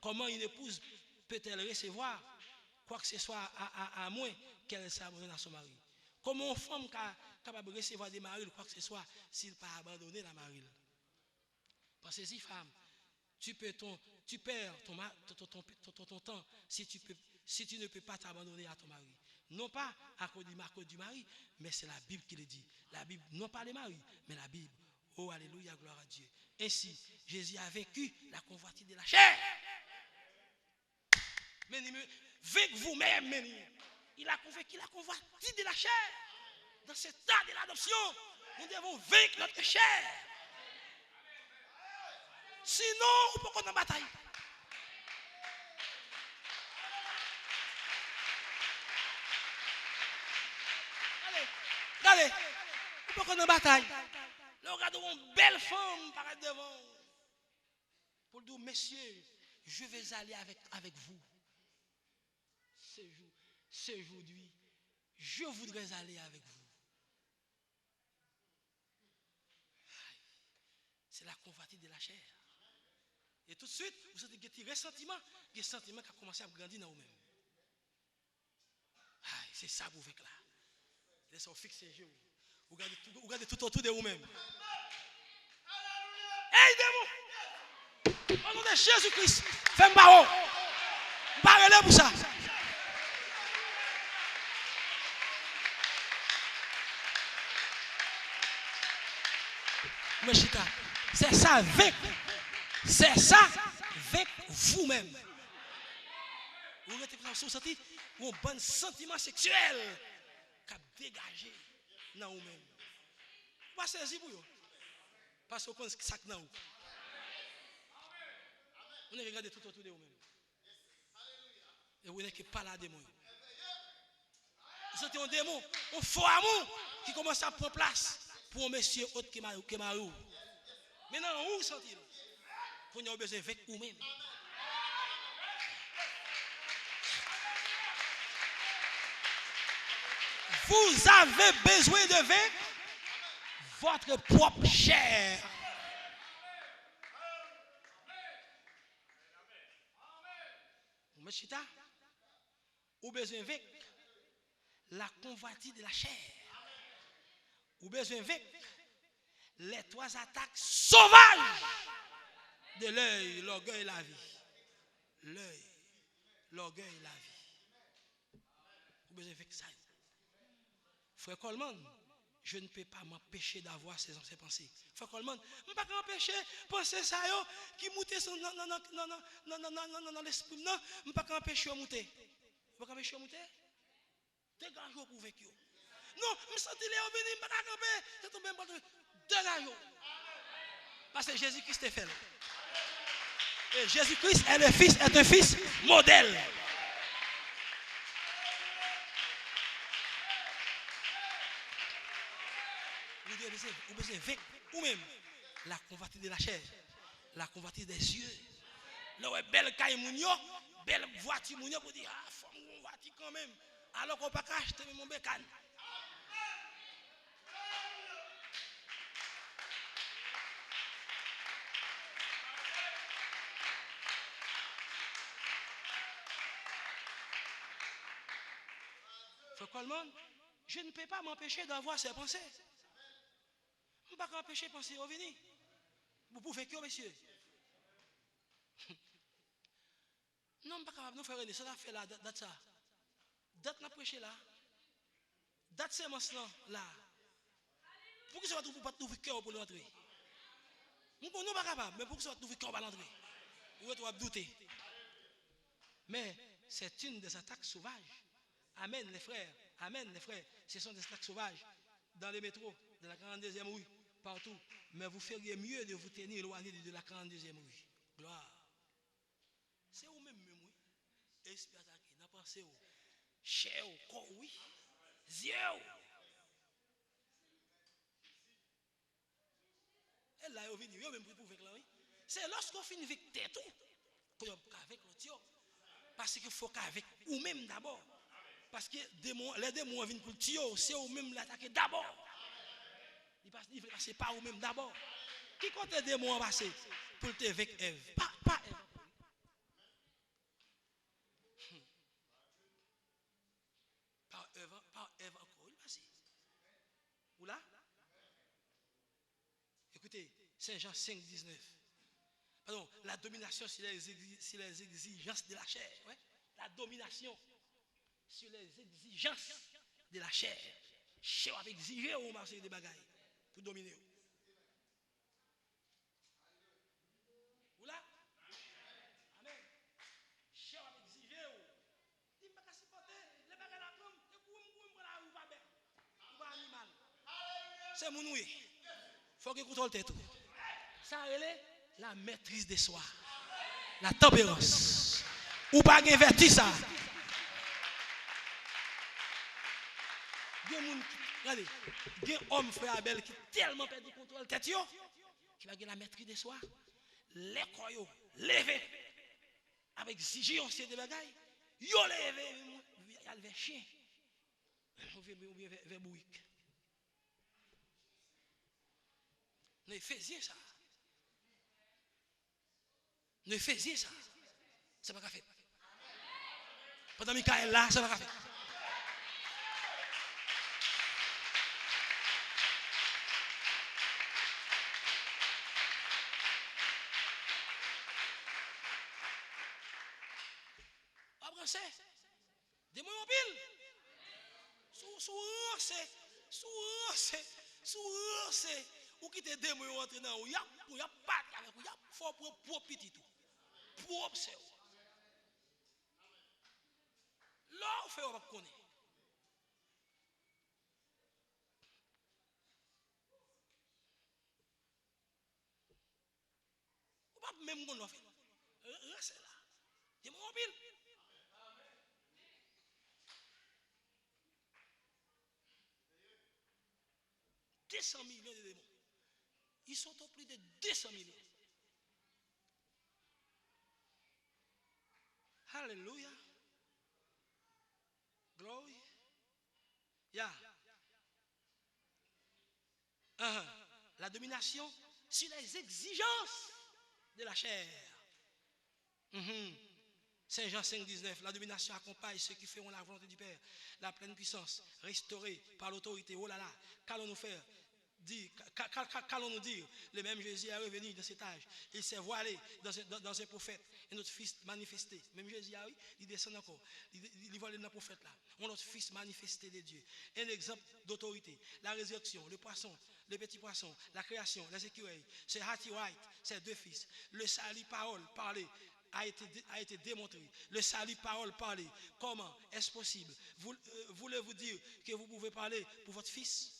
S1: Comment une épouse peut-elle recevoir quoi que ce soit à moins qu'elle s'abandonne à son mari? Comment une femme capable de recevoir des maris quoi que ce soit s'il n'a pas abandonné la mari? Parce que si femme, tu perds ton temps si tu ne peux pas t'abandonner à ton mari. Non pas à cause du mari, mais c'est la Bible qui le dit. La Bible, non pas les maris, mais la Bible. Oh, alléluia, gloire à Dieu. Ainsi, Jésus a vaincu la convoitise de la chair. Mais avec vous-même, il a vaincu la convoitise de la chair. Dans cet état de l'adoption, nous devons vaincre notre chair. Sinon, on peut qu'on en bataille. Allez, on peut qu'on en bataille. Là, regardons une belle femme paraître devant. Pour dire, messieurs, je vais aller avec vous. Ce jour-là, je voudrais aller avec vous. C'est la convoitise de la chair. Et tout de suite, vous avez des sentiments qui a commencé à grandir dans vous-même. C'est ça pour faire là. Laissez-vous fixer les yeux. Vous regardez tout autour de vous-même. Hey, démon! Au nom de Jésus-Christ, fais-moi barreau. Barrez-le pour ça. Mais chita, c'est ça avec vous-même. Vous mettez comme ça, vous sentez un bon sentiment sexuel qui a dégagé dans vous-même. Pas saisi pour vous. Parce que vous connaissez ça dans vous. Vous regardez tout autour de vous-même. Et vous n'êtes pas là démon. Vous sentez un démon, un faux amour qui commence à prendre place pour un monsieur autre qui m'a eu. Maintenant, où vous sentez? Vous avez besoin avec vous-même. Vous avez besoin de vaincre votre propre chair. Monsieur, vous avez besoin de vaincre la convoitise de la chair. Vous avez besoin de vaincre les trois attaques sauvages de l'œil, l'orgueil et la vie. L'œil, l'orgueil et la vie. Vous avez besoin de vaincre ça. Frère Coleman, je ne peux pas m'empêcher d'avoir ces anciennes pensées. Frère Coleman, je ne peux pas m'empêcher de penser ça qui monte dans l'esprit. Non, je ne peux pas m'empêcher de monter. Je ne peux pas m'empêcher de monter. Dégagez-vous pour vaincre. Non, je me sens qu'il est venu, je ne peux pas camper. C'est tombé en bas de dégagez-vous. Parce que Jésus-Christ est fait. Et Jésus-Christ est un fils modèle. Vous besoin avec vous-même la convoitise de la chair, la convoitise des yeux. Là où est belle caille mounio, belle voiture mounio pour dire ah faut une voiture quand même. Alors qu'on pas acheter mon bécane. Frère Coleman, je ne peux pas m'empêcher d'avoir ces pensées. Je ne peux pas m'empêcher de penser au venir. Vous pouvez que, monsieur. Non, je ne peux pas capable de faire ça. Ça fait là, date ça. Date n'a prêché là. Date c'est maintenant là. Pourquoi ça va pas trouver cœur pour l'entrer? Nous ne sommes pas capables, mais pourquoi ça va trouver cœur pour l'entrer? Vous êtes douter. Mais c'est une des attaques sauvages. Amen les frères. Amen les frères. Ce sont des attaques sauvages. Dans les métros, dans la 42e rue, partout. Mais vous feriez mieux de vous tenir éloigné de la 42e rue. Gloire. C'est vous-même, oui. Esprit attaqué. N'a pensé au cher, au corps, oui. Yeux. Elle là, vous même pour faire là, oui. C'est lorsqu'on finit avec tête, qu'on avec l'autre. Parce qu'il faut qu'avec vous-même d'abord. Parce que les démons viennent pour le tuer, c'est vous-même l'attaquer d'abord. Il passe par vous-même d'abord. Qui compte les démons passer pour le tuer avec Ève? Pas Ève. Par Ève encore, il passe. Ou là? Écoutez, Saint Jean 5, 19. Pardon, la domination sur les exigences de la chair. Ouais? La domination sur les exigences de la chair. Chair avec exiger ou marcher des bagailles pour dominer. Ou là? Amen. Chair avec exiger ou. Il ne peut pas supporter les bagailles la pomme. Et pour ou pas bête. Ou pas animal. C'est mon oui. Il faut qu'il contrôle tout. Ça relève la maîtrise de soi. La tempérance. Ou pas invertir ça. Regardez, il y a un homme, frère Abel, qui tellement perdu le contrôle tête, qui va gagner la maîtrise de soi. Les corps, levé. Avec zigi, on sait des bagailles. Yo levé, il y a le chien. On vient vers Bouik. Ne faisiez ça. Ne faisiez ça. C'est pas qu'à faire. Pendant Michael là, c'est pas qu'à faire. avancé. Démon en pile. Sous ou qui te démon rentrer dans ou y a pas avec ou y a faut pour petit tout. Propre c'est. Là on fait on va connaître. On va même qu'on fait. Reste là. Démon en pile. 200 millions de démons. Ils sont au plus de 200 millions. Alléluia. Glory. Yeah. La domination sur les exigences de la chair. Saint Jean 5,19. La domination accompagne ceux qui feront la volonté du Père. La pleine puissance, restaurée par l'autorité. Oh là là, qu'allons-nous faire? Qu'allons-nous dire? Le même Jésus est revenu dans cet âge. Il s'est voilé dans un prophète. Et notre fils manifesté. Même Jésus, oui, il descend encore. Il voit dans le prophète là. On notre fils manifesté de Dieu. Un exemple d'autorité. La résurrection, le poisson, le petit poisson, la création, les écureuils. C'est Hattie White, ses deux fils. Le salut, parole, parler. A été démontré. Le salut, parole, parler. Comment est-ce possible? Voulez-vous dire que vous pouvez parler pour votre fils?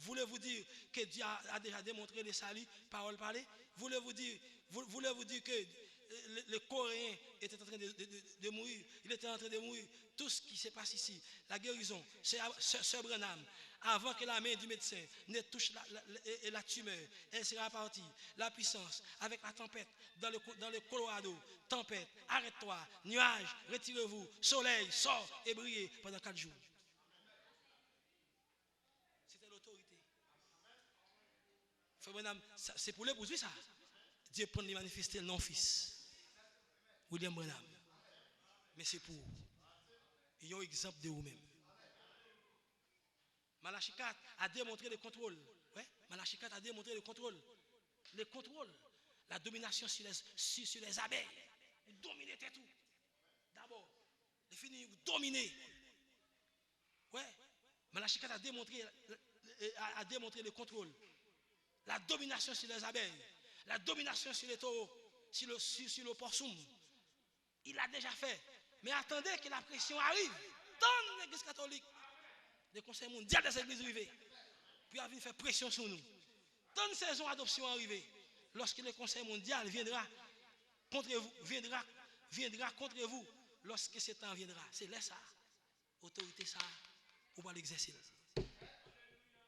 S1: Voulez-vous dire que Dieu a déjà démontré le salut, parole, parler? Voulez-vous dire que le Coréen était en train de mourir? Il était en train de mourir. Tout ce qui se passe ici, la guérison, c'est Sœur Branham. Avant que la main du médecin ne touche la tumeur, elle sera partie. La puissance, avec la tempête, dans le Colorado, tempête, arrête-toi, nuage, retirez-vous, soleil, sort et brillez pendant 4 jours. C'était l'autorité. C'est pour l'épouser ça. Dieu prend les manifester non fils. William Branham. Mais c'est pour. Il y a un exemple de vous-même. Malachie 4 a démontré le contrôle. Ouais? Malachie 4 a démontré le contrôle. Le contrôle. La domination sur les abeilles. Vous dominez tout. D'abord, vous finissez, vous dominez. Ouais. Malachie 4 a démontré le contrôle. La domination sur les abeilles. La domination sur les taureaux. Sur le possum. Il l'a déjà fait. Mais attendez que la pression arrive dans l'église catholique. Le conseil mondial des églises privées. Puis il va faire pression sur nous. Dans une saison d'adoption arrivée, lorsque le conseil mondial viendra contre vous, viendra contre vous, lorsque ce temps viendra, c'est là ça. Autorité ça, on va l'exercer.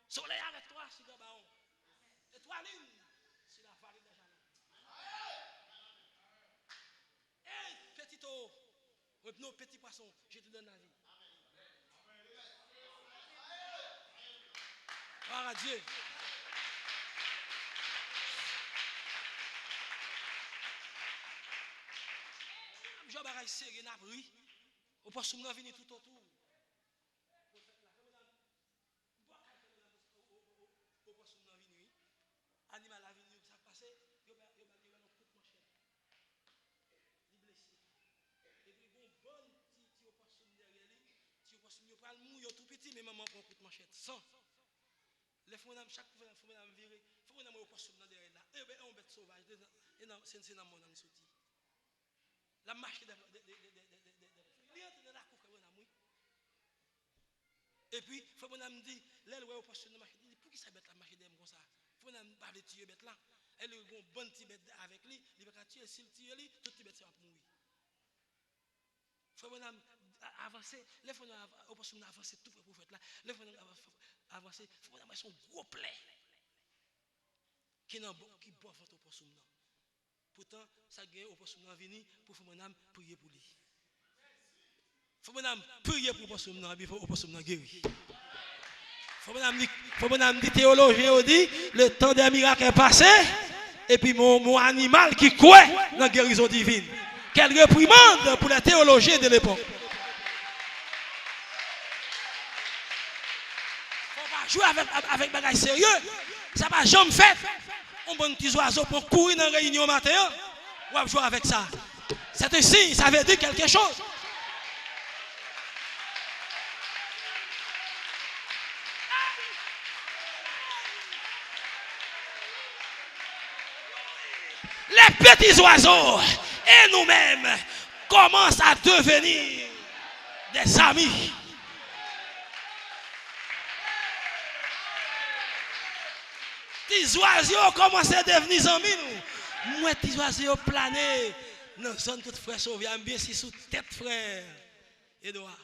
S1: Soleil, arrête-toi sur le baron. Étoile, sur la vallée de Jalon. Hey, petit taureau. Non, petit poisson, je te donne la vie. Gloire à Dieu. Job a serré n'a pris. Au poste nous venir tout autour. Au poste nous venir. Animal a venir ça passé, il va un coup de manchette. Il blessé. Et puis bon petit au poste derrière lui, si au poste nous pas le mouille tout petit mais maman prend un coup de manchette sans. Les fondames chaque fois fondames virer, fondames au poste dans derrière là. Et ben on bête sauvage et non c'est dans mon dans sorti. La marche de et puis, il faut que je dise, l'aile au poste de marche, pour qui ça bête la marche d'aime comme ça? Il faut que je parle de tuer bête là. Elle est une bonne petite bête avec lui, il va tuer, s'il tue lui, toute petite bête va mourir. Il faut que je avancer, il faut que je poste de avancer tout pour prophète là. Il faut que je avancer, il faut que je son gros plaie qui boit votre poste de. Pourtant, ça gagne au poste de venir pour faire mon âme prier pour lui. Faut mon âme prier pour poste de poste de guérir. Faut mon âme dit théologien dit le temps des miracles est passé et puis mon animal qui croit dans la guérison divine. Quelle réprimande pour les théologiens de l'époque. Faut pas jouer avec bagaille sérieux. Ça va jamais fait. On bon petit oiseau pour courir dans la réunion matin. On va jouer avec ça. C'est un signe, ça veut dire quelque chose. Les petits oiseaux et nous-mêmes commencent à devenir des amis. Les oiseaux commencent à devenir amis. Nous, moi, les oiseaux planer. Nous sommes tous frères sauvés. Bien si sous tête, frère. Edouard.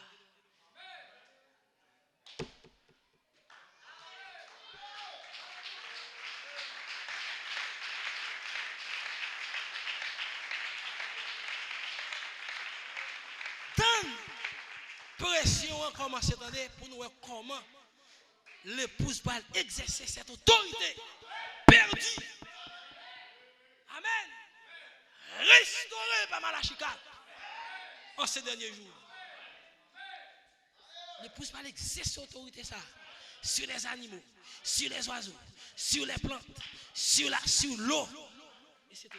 S1: Tant pression commence à attendre pour nous voir comment l'épouse va exercer cette autorité perdue. Amen. Restaurée par Malachika en ces derniers jours. L'épouse va exercer cette autorité ça sur les animaux, sur les oiseaux, sur les plantes, sur l'eau, etc.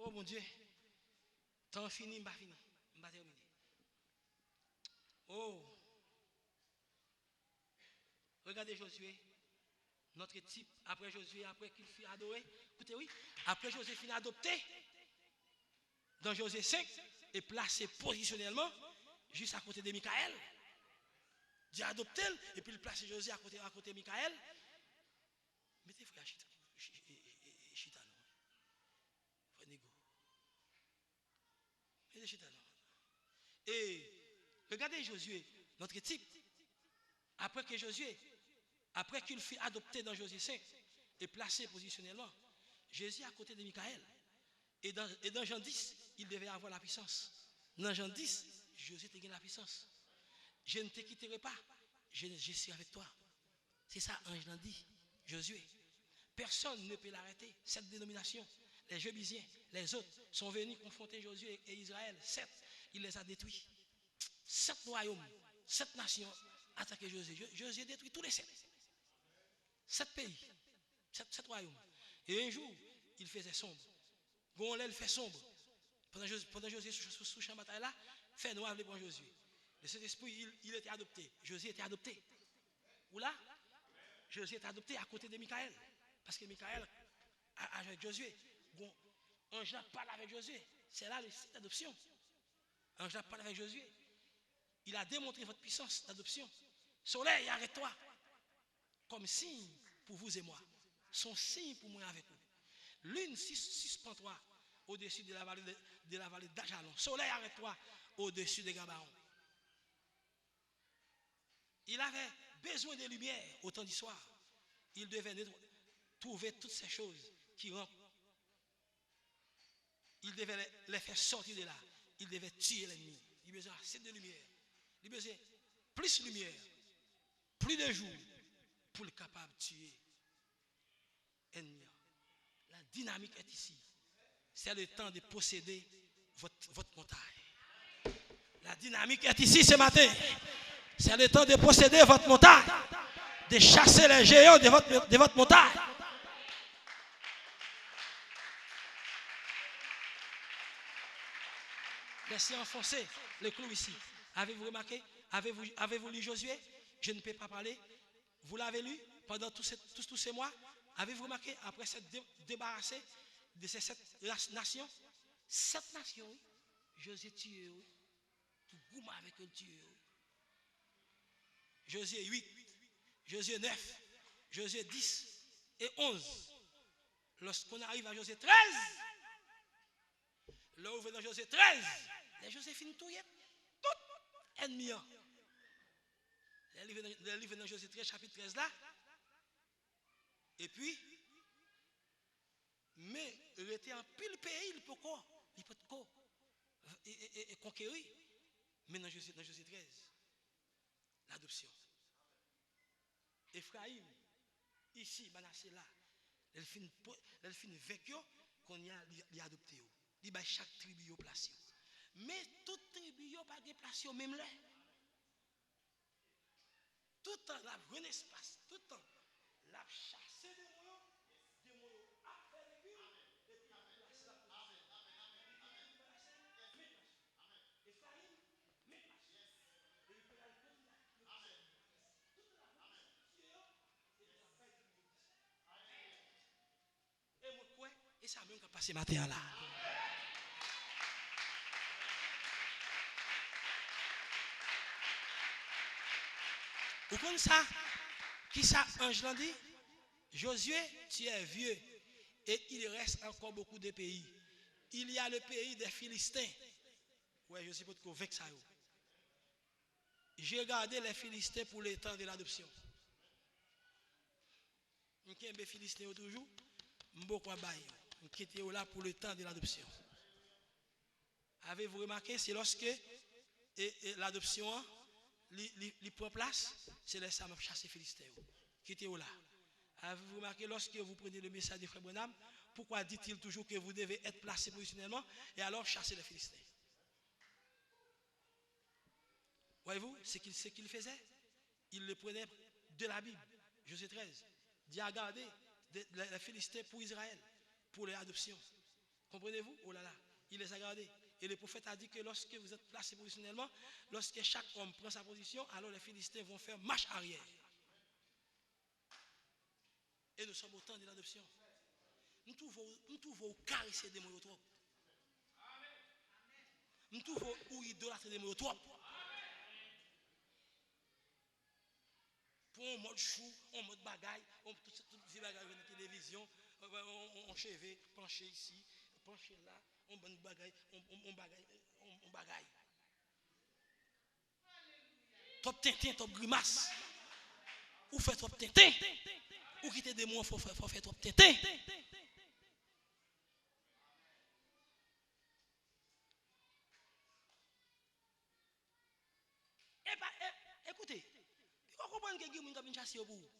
S1: Oh mon Dieu, temps fini, m'ba fini, m'ba terminer. Oh, regardez Josué, notre type, après Josué, après qu'il fut adoré, écoutez oui, après Josué fut adopté, dans Josué 5, et placé positionnellement, juste à côté de Michaël. Dieu a adopté, et puis il place Josué à côté de Michaël. Mettez frère Chita, et regardez Josué, notre type. Après que Josué, après qu'il fut adopté dans Josué 5 et placé positionnellement, Jésus à côté de Michaël. Et dans Jean 10, il devait avoir la puissance. Dans Jean 10, Josué te gagne la puissance. Je ne te quitterai pas, je suis avec toi. C'est ça, Ange l'a dit, Josué. Personne ne peut l'arrêter. Cette dénomination, les Jébusiens, les autres, sont venus confronter Josué et Israël. 7, il les a détruits. 7 royaumes, 7 nations attaquaient Josué. Josué détruit tous les 7. 7 pays, 7 royaumes. Et un jour, il faisait sombre. Bon, là, il fait sombre. Pendant Josué sous champ de bataille là, fait noir pour Josué. Le Saint-Esprit, il était adopté. Josué était adopté. Ou là, Josué était adopté à côté de Michaël. Parce que Michaël, avec Josué, bon, ange parle avec Josué. C'est là le site d'adoption. Ange parle avec Josué. Il a démontré votre puissance d'adoption. Soleil, arrête-toi. Comme signe pour vous et moi. Son signe pour moi avec vous. Lune, suspends-toi au-dessus de la vallée d'Ajalon. Soleil, arrête-toi au-dessus de Gabaon. Il avait besoin de lumière au temps du soir. Il devait trouver toutes ces choses qui rampent. Il devait les faire sortir de là. Il devait tuer l'ennemi. Il besoin assez de lumière. Il besoin plus de lumière, plus de jour pour le capable de tuer l'ennemi. La dynamique est ici. C'est le temps de posséder votre montagne. La dynamique est ici ce matin. C'est le temps de posséder votre montagne. De chasser les géants de votre montagne. Laissez enfoncer le clou ici. Avez-vous remarqué? Avez-vous lu Josué? Je ne peux pas parler. Vous l'avez lu pendant tous ces mois? Avez-vous remarqué, après s'être débarrassé de ces 7 nations? 7 nations, Josué tué. Tout gouma avec le tué. Josué 8, Josué 9, Josué 10 et 11. Lorsqu'on arrive à Josué 13, là où dans Josué 13, les Joséphines touillent tout ennemi. Les livres dans Josué 13, chapitre 13 là. Et puis, mais il était en pile pays, il peut conquérir. Mais dans Josué 13, l'adoption. Ephraïm, ici, Manassé là, Elle finit avec eux, qu'on y a adopté. Il y a chaque tribu placé. Mais toute tribu n'a pas de place même là. Tout le temps, la bonne espace. Tout le temps, la chasse des moyens à faire les bulles, et puis la place la et farine, mais et puis la et moi quoi et ça même qui a passé matin là. Vous connaissez ça? Qui ça ange l'a dit? Josué, tu es vieux et il reste encore beaucoup de pays. Il y a le pays des Philistins. Ouais, je sais pas de avec ça. J'ai gardé les Philistins pour le temps de l'adoption. On a les Philistins toujours. Beaucoup bail. On quitte là pour le temps de l'adoption. Avez-vous remarqué, c'est lorsque l'adoption prend place, c'est là ça m'a chassé Philistins. Quittez là. Avez-vous remarqué, lorsque vous prenez le message de Frère Branham, pourquoi dit-il toujours que vous devez être placé positionnellement et alors chasser les Philistins? Voyez-vous, ce qu'il faisait? Il le prenait de la Bible, Josué 13. Dit à garder les Philistins pour Israël, pour l'adoption. Comprenez-vous? Oh là là, il les a gardés. Et le prophète a dit que lorsque vous êtes placé positionnellement, lorsque chaque homme prend sa position, alors les Philistins vont faire marche arrière. Et nous sommes au temps de l'adoption. Nous trouvons caresser des mots trop. Nous trouvons où idolâtrer des mots trop. Pour un mode chou, un mode bagaille, on tout ces bagailles de la télévision, on cheveux, penché ici, penché là, on bonne bagaille, on bagaille. Top tintin, top grimace. Ou fait top tintin. Ou quitter des mots, faut faire top tintin. Écoutez, vous comprenez que vous avez chassé au bout.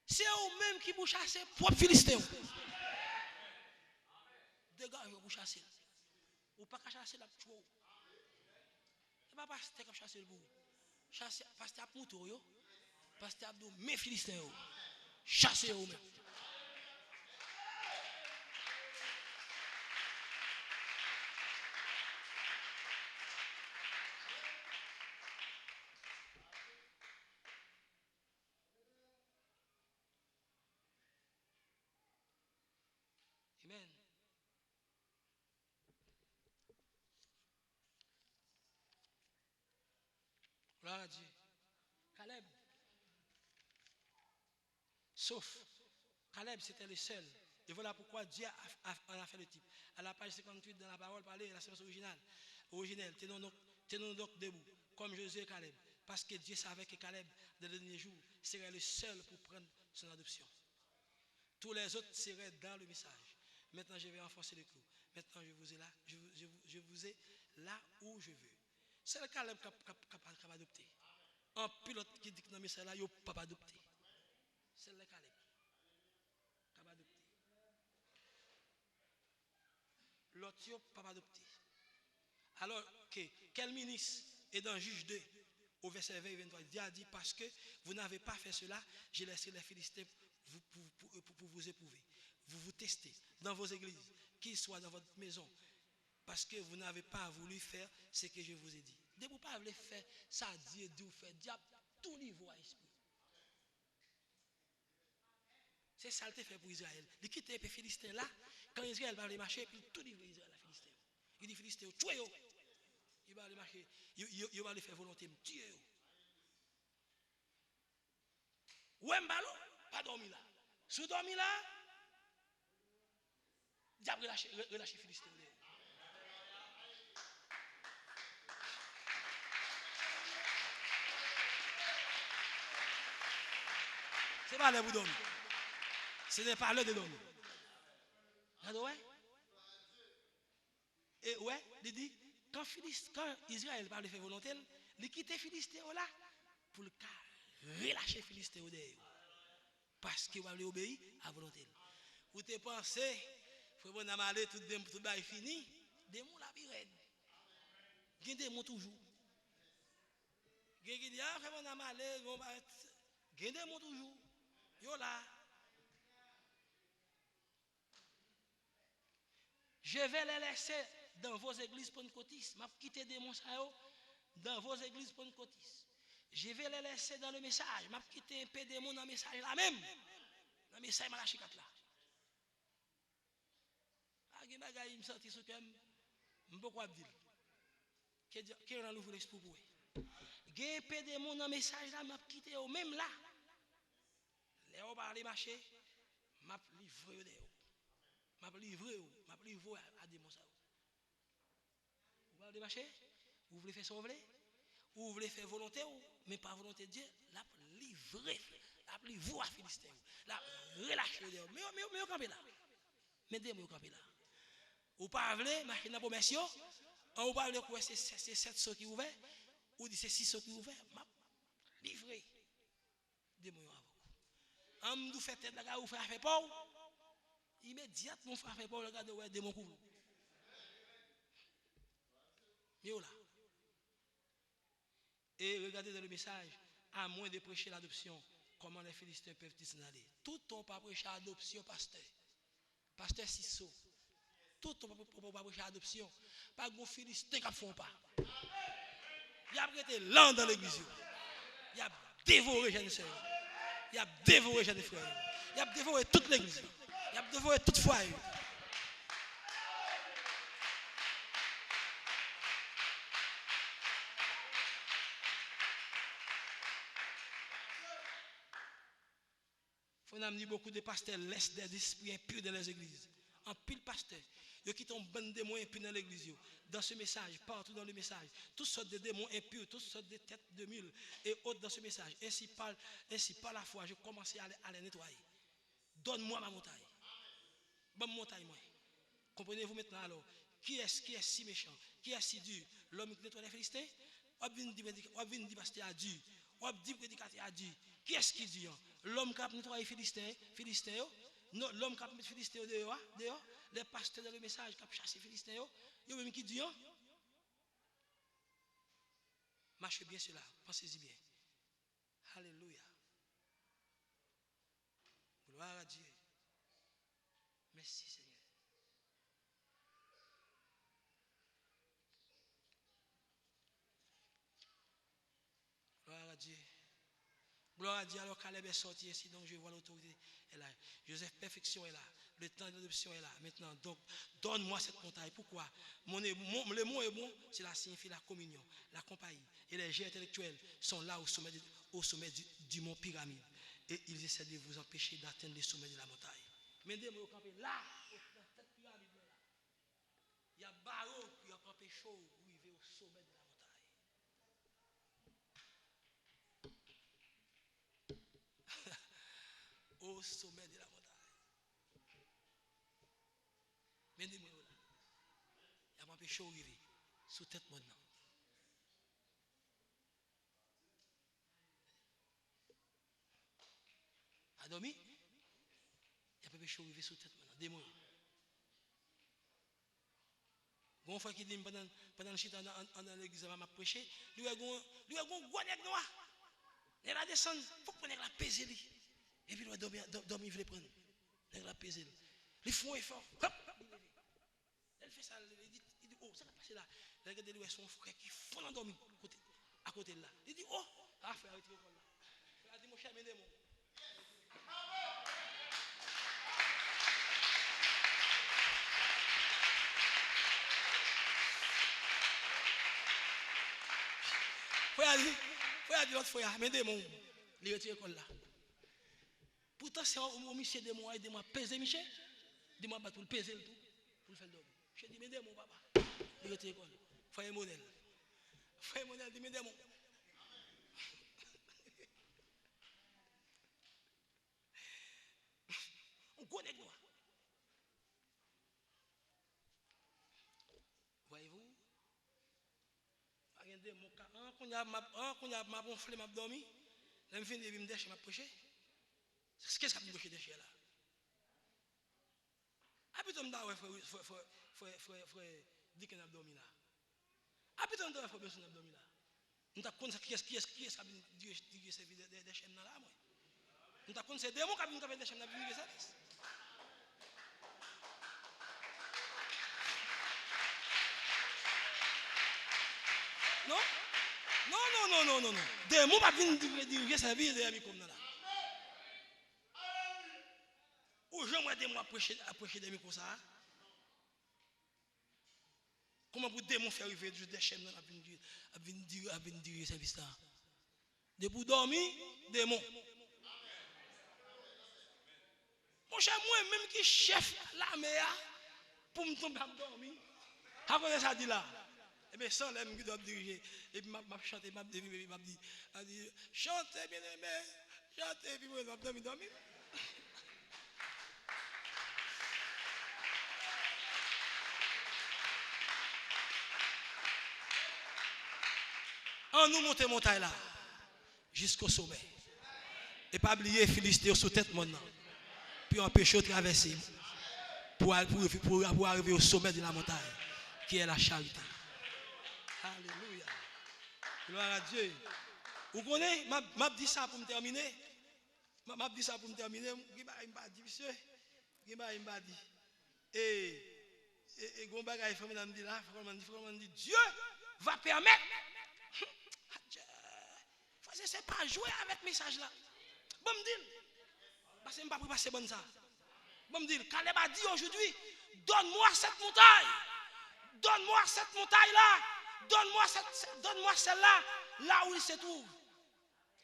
S1: C'est eux-mêmes qui vous chassez propre Philistin. Des gars, vous chassez. Ou pas qu'à chasser la tuer. Ce n'est pas parce que vous chassez le bout. Chasser, parce que vous avez mouton, parce que vous avez mes Philistins. Chassez eux-mêmes. Amen. Gloire à Dieu. Caleb. Sauf, Caleb c'était le seul. Et voilà pourquoi Dieu en a fait le type. À la page 58 dans la parole parlée, la séance originale. Tenons donc debout, comme Josué et Caleb. Parce que Dieu savait que Caleb, dans les derniers jours, serait le seul pour prendre son adoption. Tous les autres seraient dans le message. Maintenant, je vais renforcer le clou. Maintenant, je vous ai là où je veux. C'est le Caleb qui a adopté. Un pilote qui dit que dans le message là, il n'a pas adopté. C'est le Caleb qui a adopté. L'autre n'a pas adopté. Alors, quel ministre est dans Juge 2, au verset 20 et 23, Dieu a dit, parce que vous n'avez pas fait cela, j'ai laissé les Philistins pour vous éprouver. Vous vous testez dans vos églises, qu'ils soient dans votre maison, parce que vous n'avez pas voulu faire ce que je vous ai dit. Dès que vous ne voulez pas faire ça, Dieu dit, vous faites diable, tout niveau à esprit. C'est ça le fait pour Israël. Il quitte les Philistins là, quand Israël va aller marcher, puis tout niveau Israël à Philistin. Il dit Philistin, tuez-vous. Il va aller marcher, il va aller faire volonté, tuez-vous. Ouais, m'balo, pas dormi là. Sous dormi là, diable relâche Philistin. C'est pas l'heure vous dormir. Ce n'est pas l'heure de dormir. Ouais. Et ouais, il dit, quand Israël va le faire volonté, il quitte Philistin là pour le cas relâcher Philistin derrière. Parce qu'il va lui obéir à volonté. Pour te penser, faut bon aller tout bail fini, démon la pirène. Gen démon toujours. Gen qui dit ah fait bon aller, bon gen démon toujours. Yo là. Je vais les laisser dans vos églises pentecôtistes. M'a quitté démon ça yo dans vos églises pentecôtistes. Je vais les laisser dans le message. M'a quitté un peu démon dans le message là même. Dans le message Malachi 4 là. Ah gen bagay me senti sous cœur. M'po quoi dire. Qui rend l'ouvre l'esprit pour eux. Gen peu démon dans le message là m'a quitté au même là. Les on parler marcher, m'a livré de m'a livré à démon ça. Vous parlez marcher, vous voulez faire sauver, vous voulez faire volonté mais pas volonté de Dieu, la livré, la livré à Philistin, la relâché de mais campé là. Mais démon campé là. Ou pas voulez marcher dans promesse yo, on parle quoi c'est 7 sauts qui ouvert ou dit c'est 6 sauts qui ouvert, m'a livré. Démon avant. On nous fait tête là ou faire pas immédiatement faire pas regarder ouais démon couvre. Yo là. Et regardez dans le message, à moins de prêcher l'adoption, comment les Philistins peuvent-ils s'en aller? Tout ton pas prêcher l'adoption, pasteur. Pasteur Sisso. Tout ton pas prêcher l'adoption. Pas de Philistins qui font pas. Il a prêté l'an dans l'église. Il a dévoré jeunes sœurs. Il a dévoré jeunes frères. Il a dévoré toute l'église. Il a dévoré toute foyer. On a dit beaucoup de pasteurs laissent des esprits impurs dans les églises. En pile pasteur, ils quittent un bande de démons impurs dans l'église. Dans ce message, partout dans le message, toutes sortes de démons impurs, toutes sortes de têtes de mille et autres dans ce message. Ainsi par la foi, je commence à les nettoyer. Donne-moi ma montagne. Bonne montagne, moi. Comprenez-vous maintenant alors? Qui est si méchant? Qui est si dur? L'homme qui nettoie les Philistins? On vient dire pasteur a dur. On dit prédicateur a dur. Qui est-ce qui dit? L'homme qui a nettoyé les Philistins, non, l'homme qui a mis les Philistins dehors, les pasteurs dans le message qui a chassé les Philistins, il y a même qui dit, marchez bien cela, pensez-y bien. Alléluia. Gloire à Dieu. Merci Seigneur. Gloire à Dieu. Gloire à Dieu, alors Caleb est sorti ici, donc je vois l'autorité est là. Joseph, perfection est là. Le temps d'adoption est là. Maintenant, donc, donne-moi cette montagne. Pourquoi? Le mot est bon, cela signifie la communion, la compagnie. Et les jets intellectuels sont là au sommet du mont Pyramide. Et ils essaient de vous empêcher d'atteindre le sommet de la montagne. Mais des mots campés là, dans cette pyramide là. Il y a barreau qui a campé chaud pour arriver au sommet de la montagne. Au sommet de la montagne. Mais dis-moi là, il n'y a pas de chaud arrivé sous tête maintenant. A dormi? Il n'y a pas de chaud arrivé sous tête maintenant. Dis-moi. Bon fois qui dit pendant le chita dans l'église m'a prêché, lui a gros nèg noir. Il a descendu, faut prendre la peser lui. Et puis il doit dormir il veut prendre. Nèg la peser. Ils font effort. Hop, elle fait ça, il dit oh, ça va passer là. Il regarde lui son frère qui fond dans dormir à côté de là. Il dit oh, ah frère arrêtez là. Il dit mon cher m'aider moi. Frère dit l'autre frère m'aider moi. Il retire l'école là. Pourtant c'est au monsieur de moi aider moi peser Michel. Dis-moi pas tout le peser tout pour le faire dormir. Je dis m'aider mon papa. Il retire l'école. Frère modèle. Frère modèle dit m'aider moi. On connaît quoi? Voyez-vous? Regardez mon cas. Quand il y a ma gonflé m'a dormi, là me vient de me déchirer m'a prêcher. Qu'est-ce qu'il a me déchirer là? plutôt me dire frère dit qu'on a dormi là. Ah plutôt me dire frère Benson a dormi là. Nous t'a connait qui est qui a diriger service des chaînes là moi. Nous t'a connait c'est démon qui a venir des chaînes là diriger service. Non? Non. Démon pas venir diriger service des amis comme là. Ou j'aimerais des mois prêcher des micros ça. Comment vous démon faire arriver des chaînes là à venir diriger service là. De pour dormir, démon. Mon cher, moi-même qui chef l'armée, pour me tomber à dormir. Après ça dit là. Eh bien, sans l'aime qui doit diriger. Et puis, m'a chanté, m'a dit, chantez bien aimé, chantez, puis moi, m'a dormir. On nous monte montagne là, jusqu'au sommet. Et pas oublier Philistéen sous tête maintenant. Puis empêcher de traverser pour arriver au sommet de la montagne, qui est la charité. Alléluia. Gloire à Dieu. Vous connaissez, m'a dit ça pour me terminer. M'a dit ça pour me terminer. Il m'a dit, monsieur, il m'a dit. Et Gombaga, il me dit là, il dit, Dieu va permettre. C'est pas jouer avec le message là. Bon me dire, parce que je ne pas passer bon ça. Bon me dire, Caleb a dit aujourd'hui, donne-moi cette montagne. Donne-moi cette montagne là. Donne-moi celle-là, là où il se trouve.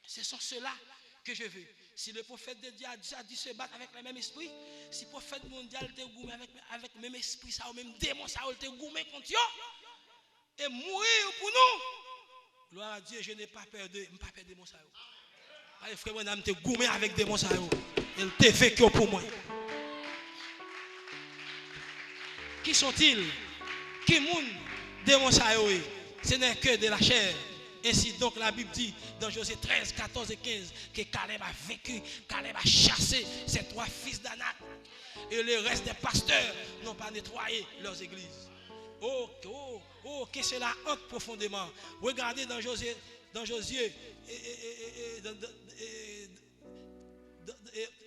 S1: Ce sont ceux-là que je veux. Si le prophète de Dieu a dit se battre avec le même esprit, si le prophète mondial te goumé avec le même esprit, ça, ou même démon, ça, te goumé contre eux, et mourir pour nous. Gloire à Dieu, je n'ai pas peur de démons. Allez, frère, mon âme te goumé avec des démons. Il te fait que pour moi. Qui sont-ils? Qui moun démons? Ce n'est que de la chair. Ainsi donc la Bible dit dans Josué 13, 14 et 15 que Caleb a vaincu, Caleb a chassé ses 3 fils d'Anak. Et le reste des pasteurs n'ont pas nettoyé leurs églises. Que cela entre profondément. Regardez dans Josué,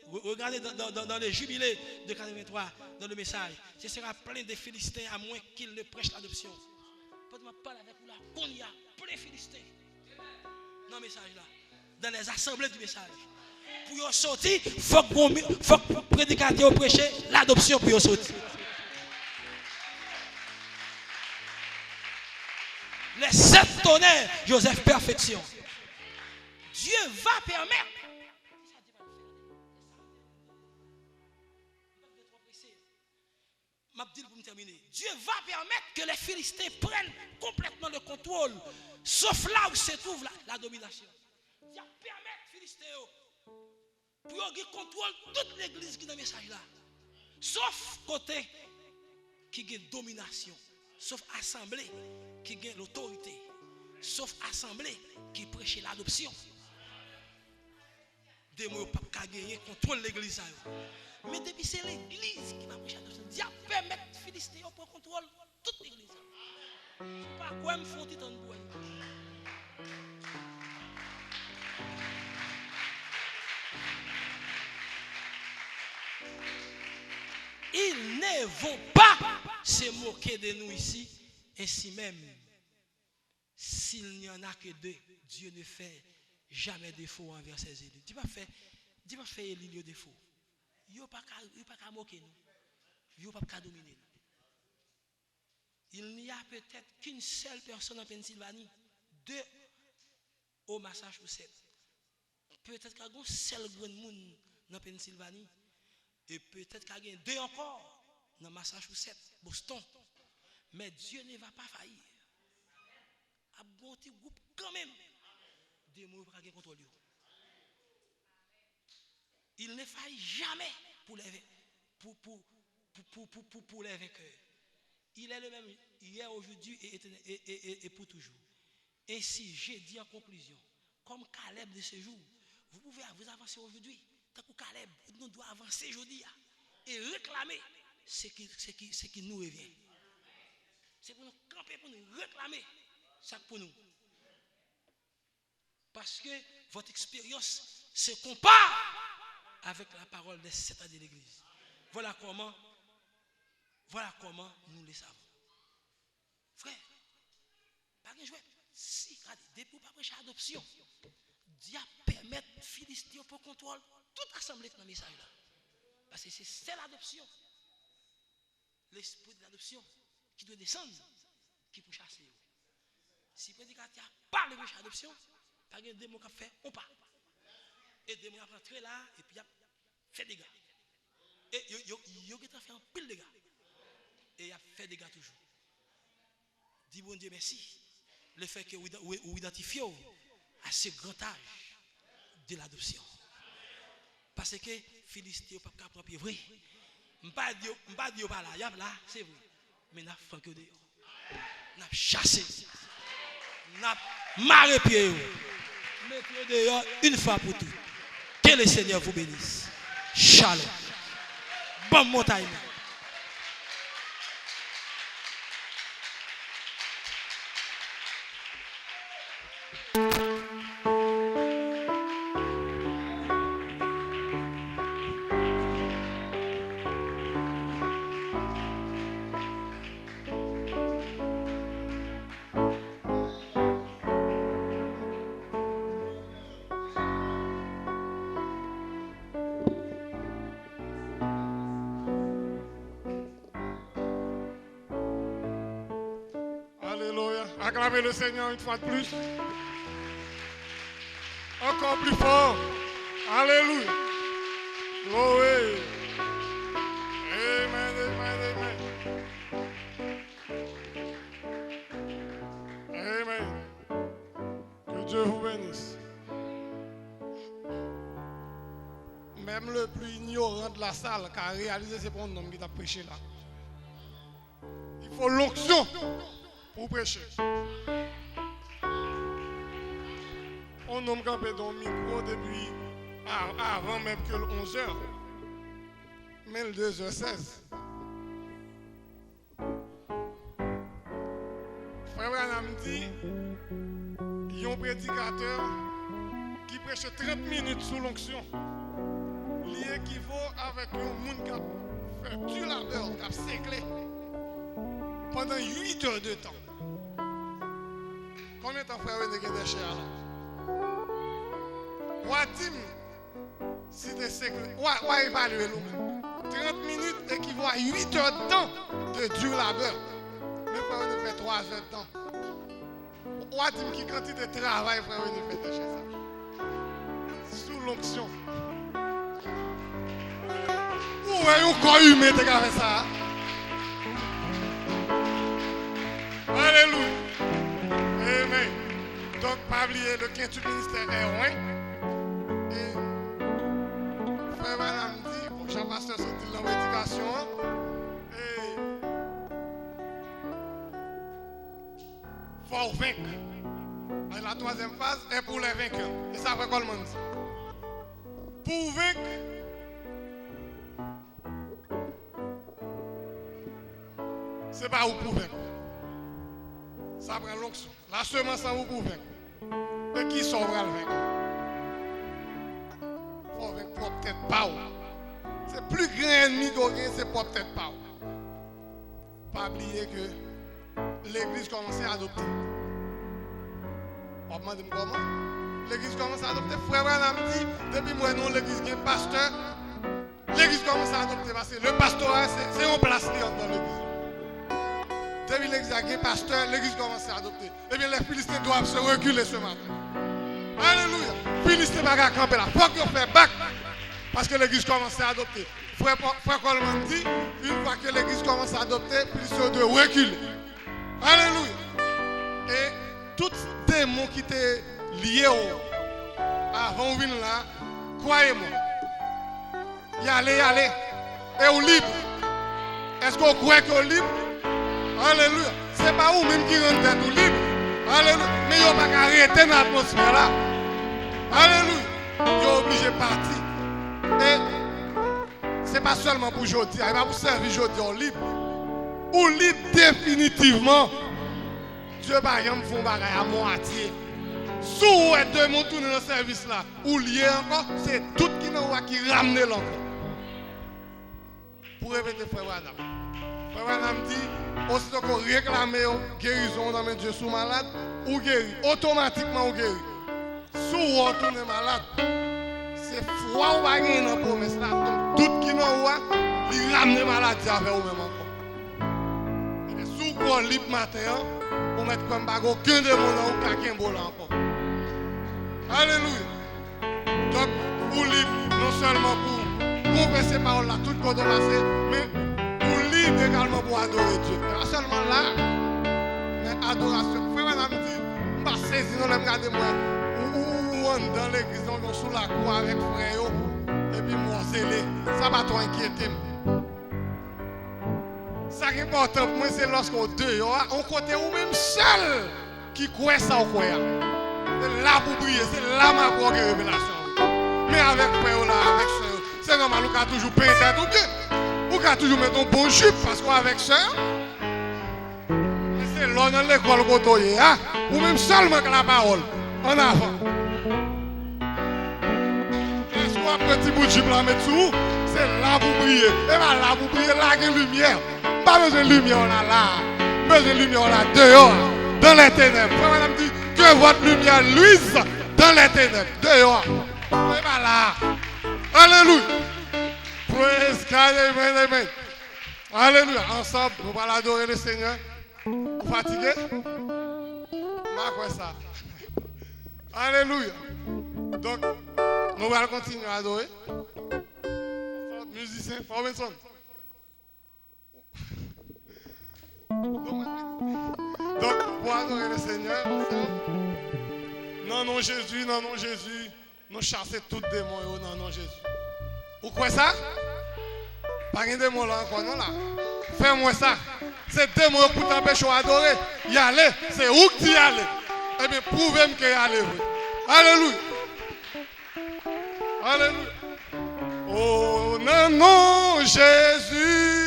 S1: regardez dans les jubilés de 83, dans le message. Ce sera plein de Philistins à moins qu'ils ne prêchent l'adoption. Peut-être que parle avec vous là, qu'on y a plein de Philistins. Dans le message là, dans les assemblées du message. Pour y sortir, il faut que le prédicateur prêche l'adoption pour y sortir. Les 7 tonnerres, Joseph perfection. Dieu va permettre. Pour me terminer. Dieu va permettre que les Philistins prennent complètement le contrôle, sauf là où se trouve la domination. Dieu permet aux Philistins pour qu'ils contrôlent toute l'église qui est dans le message là, sauf côté qui a domination, sauf assemblée qui a l'autorité, sauf assemblée qui prêche l'adoption. Des mots pas gagner contrôle l'église. Mais depuis c'est l'église qui va prêcher l'adoption. Dieu permet aux Philistins pour prendre contrôle toute l'église. Par quoi me font ils en bois? Ils ne vont pas se moquer de nous ici, ainsi même. S'il n'y en a que 2, Dieu ne fait jamais défaut envers ses élus. Dieu va faire élire défaut. Il ne pas qu'à moquer nous. Il ne pas qu'à dominer nous. Il n'y a peut-être qu'une seule personne en Pennsylvanie, 2 au Massachusetts. Peut-être qu'il y a un seul grand monde dans Pennsylvanie. Et peut-être qu'il y a 2 encore dans Massachusetts, Boston. Mais Dieu ne va pas faillir. Il y a un petit groupe quand même. Des mots pour qu'il contrôle. Il ne faillit jamais pour les vainqueurs. Il est le même hier, aujourd'hui et pour toujours. Ainsi, j'ai dit en conclusion, comme Caleb de ce jour, vous pouvez vous avancer aujourd'hui. Tant que Caleb, nous devons avancer aujourd'hui et réclamer c'est qui nous revient. C'est pour nous camper, pour nous réclamer ça pour nous. Parce que votre expérience se compare avec la parole des 7 ans de l'église. Voilà comment nous le savons. Frère, pas de jouer. Si, depuis vous ne prêcher l'adoption, Dieu permet Philistin pour contrôler toute assemblée dans le message là. Parce que c'est l'adoption. L'esprit de l'adoption qui doit descendre, qui peut chasser. Si le prédicateur parle de l'adoption, pas de démon qui fait, on part. Et des démons rentrent là, et puis il fait des dégâts. Et il a fait un pile de dégâts. Et il a fait des dégâts toujours. Dis bon Dieu merci. Le fait que vous identifiez à ce grand âge de l'adoption. Parce que Philistin n'a pas propre vrai. Je ne pas dire pas là, c'est vrai. Mais nous avons fait que dehors. Nous avons chassé. Nous avons marré pied. Mettez dehors une fois pour tout. Que le Seigneur vous bénisse. Shalom. Bonne montagne.
S2: Acclamez le Seigneur une fois de plus. Encore plus fort. Alléluia. Glory. Amen, amen, amen. Amen. Que Dieu vous bénisse. Même le plus ignorant de la salle qui a réalisé c'est pour un homme qui t'a prêché là. Il faut l'onction pour prêcher. On nomme campé dans le micro depuis avant même que le 11h. Mais le 2h16. Frère Branham dit, il y a un prédicateur qui prêche 30 minutes sous l'onction. Il équivaut avec un monde qui a fait du labeur, qui a séclé pendant 8 heures de temps. Combien de temps frère René a des chers là? Wadim, si tu sais que, on va évaluer nous-mêmes. 30 minutes équivaut à 8 heures de temps de dur labeur. Mais frère René fait 3 heures de temps. Wadim qui quantité de travail frère René fait chez ça. Sous l'onction. Où est un corps humain qui a fait ça? Alléluia. Amen. Donc, pas oublier le quintuple ministère est loin. Et frère Madame dit, pour chaque pasteur sortir dans l'éducation. Et il faut vaincre. Et la troisième phase est pour les vainqueurs. Et ça après quoi le monde dit? Pour vaincre, c'est pas où pour vaincre. Ça prend l'onction. La semence en vous pour vaincre. Et qui sauvera le vaincre? Il faut vaincre propre tête pas. C'est plus grand ennemi qu'on a, c'est propre tête pas. Pas oublier que l'église commence à adopter. On demande comment? L'église commence à adopter. Frère Branham dit, depuis moi non l'église qui est pasteur, l'église commence à adopter parce que le pastorat c'est en place dans l'église. Depuis l'église a un pasteur, l'église commence à adopter. Eh bien, les Philistins doivent se reculer ce matin. Alléluia. Philistins ne peuvent pas camper là. Il faut qu'ils fassent bac. Parce que l'église commence à adopter. Frère Coleman dit, une fois que l'église commence à adopter, Philistins doivent reculer. Alléluia. Et tout démon qui était lié avant de venir là, croyez-moi, y aller. Et au libre. Est-ce qu'on croit qu'on est libre? Alléluia. Ce n'est pas vous même qui rentre tête ou libre. Alléluia. Mais vous n'avez pas arrêter dans l'atmosphère là. Alléluia. Vous êtes obligé de partir. Et c'est pas seulement pour aujourd'hui, il va vous servir aujourd'hui en libre. Ou libre définitivement. Dieu par exemple font bagaille à moitié. Si vous êtes deux mon tourner dans le service là, ou lié encore, c'est tout qui ramène l'encore. Pour répéter frère Branham. Frère Branham dit, aussitôt qu'on réclame guérison dans mes Dieu sous malade, ou guéri, automatiquement ou guéri. Si vous retournez malade, c'est froid ou pas gagner dans la promesse là. Donc tout qui nous voit, il ramène maladie avec vous-même encore. Et si vous êtes libre matin, vous mettez comme bago aucun démon ou quelqu'un bon là encore. Alléluia. Donc, pour libre, non seulement pour comprendre ces paroles là, tout le côté passé, mais pour libre également pour adorer Dieu. Pas seulement là, mais adoration. Frère, madame dit, je ne vais pas saisir, non, regardez moi, ou dans l'église, on sous la cour avec frère, et puis moi, ça va trop inquiéter. Ce qui est important pour moi, c'est lorsqu'on dehors, on côté ou même seul qui croit ça ou quoi. C'est là pour briller, c'est là ma propre révélation. Mais avec frère là, avec soeur, c'est normal, on a toujours peint tête ou bien. On a toujours mettre un bon jupe parce qu'avec soeur, c'est là dans l'école côté, hein? Ou même seulement que la parole, en avant. Est-ce qu'on a un petit bout de jupe là mettre sous? C'est là pour briller. Et bien là pour briller, là il y a une lumière. Pas besoin de lumière là, besoin de lumière là, dehors, dans les ténèbres. Frère madame dit que votre lumière luise dans les ténèbres, dehors. Et bien là, alléluia. Praise God, amen, amen. Alléluia. Ensemble, nous allons adorer le Seigneur. Vous fatiguez? Quoi ça? Alléluia. Donc, nous allons continuer à adorer. Musicien, Robinson. Donc, pour adorer le Seigneur, non, Jésus, nous chasser tout démon, non, Jésus. Vous croyez ça? Pas de démon là encore, non là. Fais-moi ça. C'est démon pour t'empêcher d'adorer. Y aller, c'est où que tu y aller. Eh bien, prouvez-moi qu'il y aller. Alléluia. Alléluia. Oh, non, Jésus,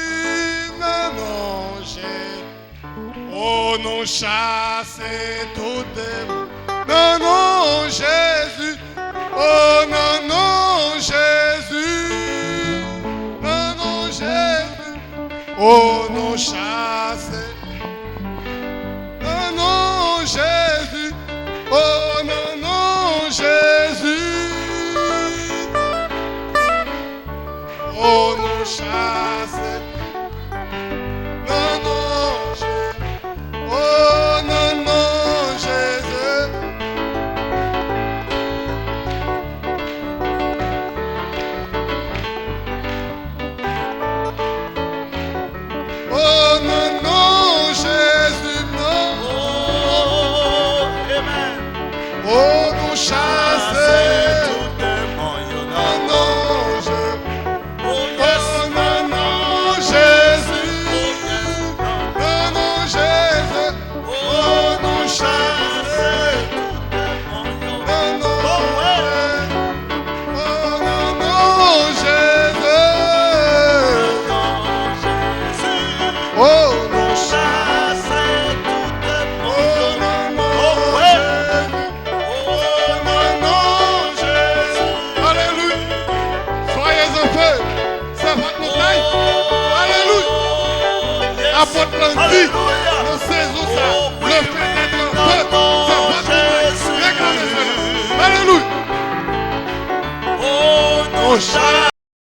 S2: non, Jésus. Oh, non, chassez tout démon. Non, Jésus. Oh, non, Jésus. Non, Jésus. Oh, non, chassez. Non, Jésus. Oh, non, Jésus. Oh, non, chassez.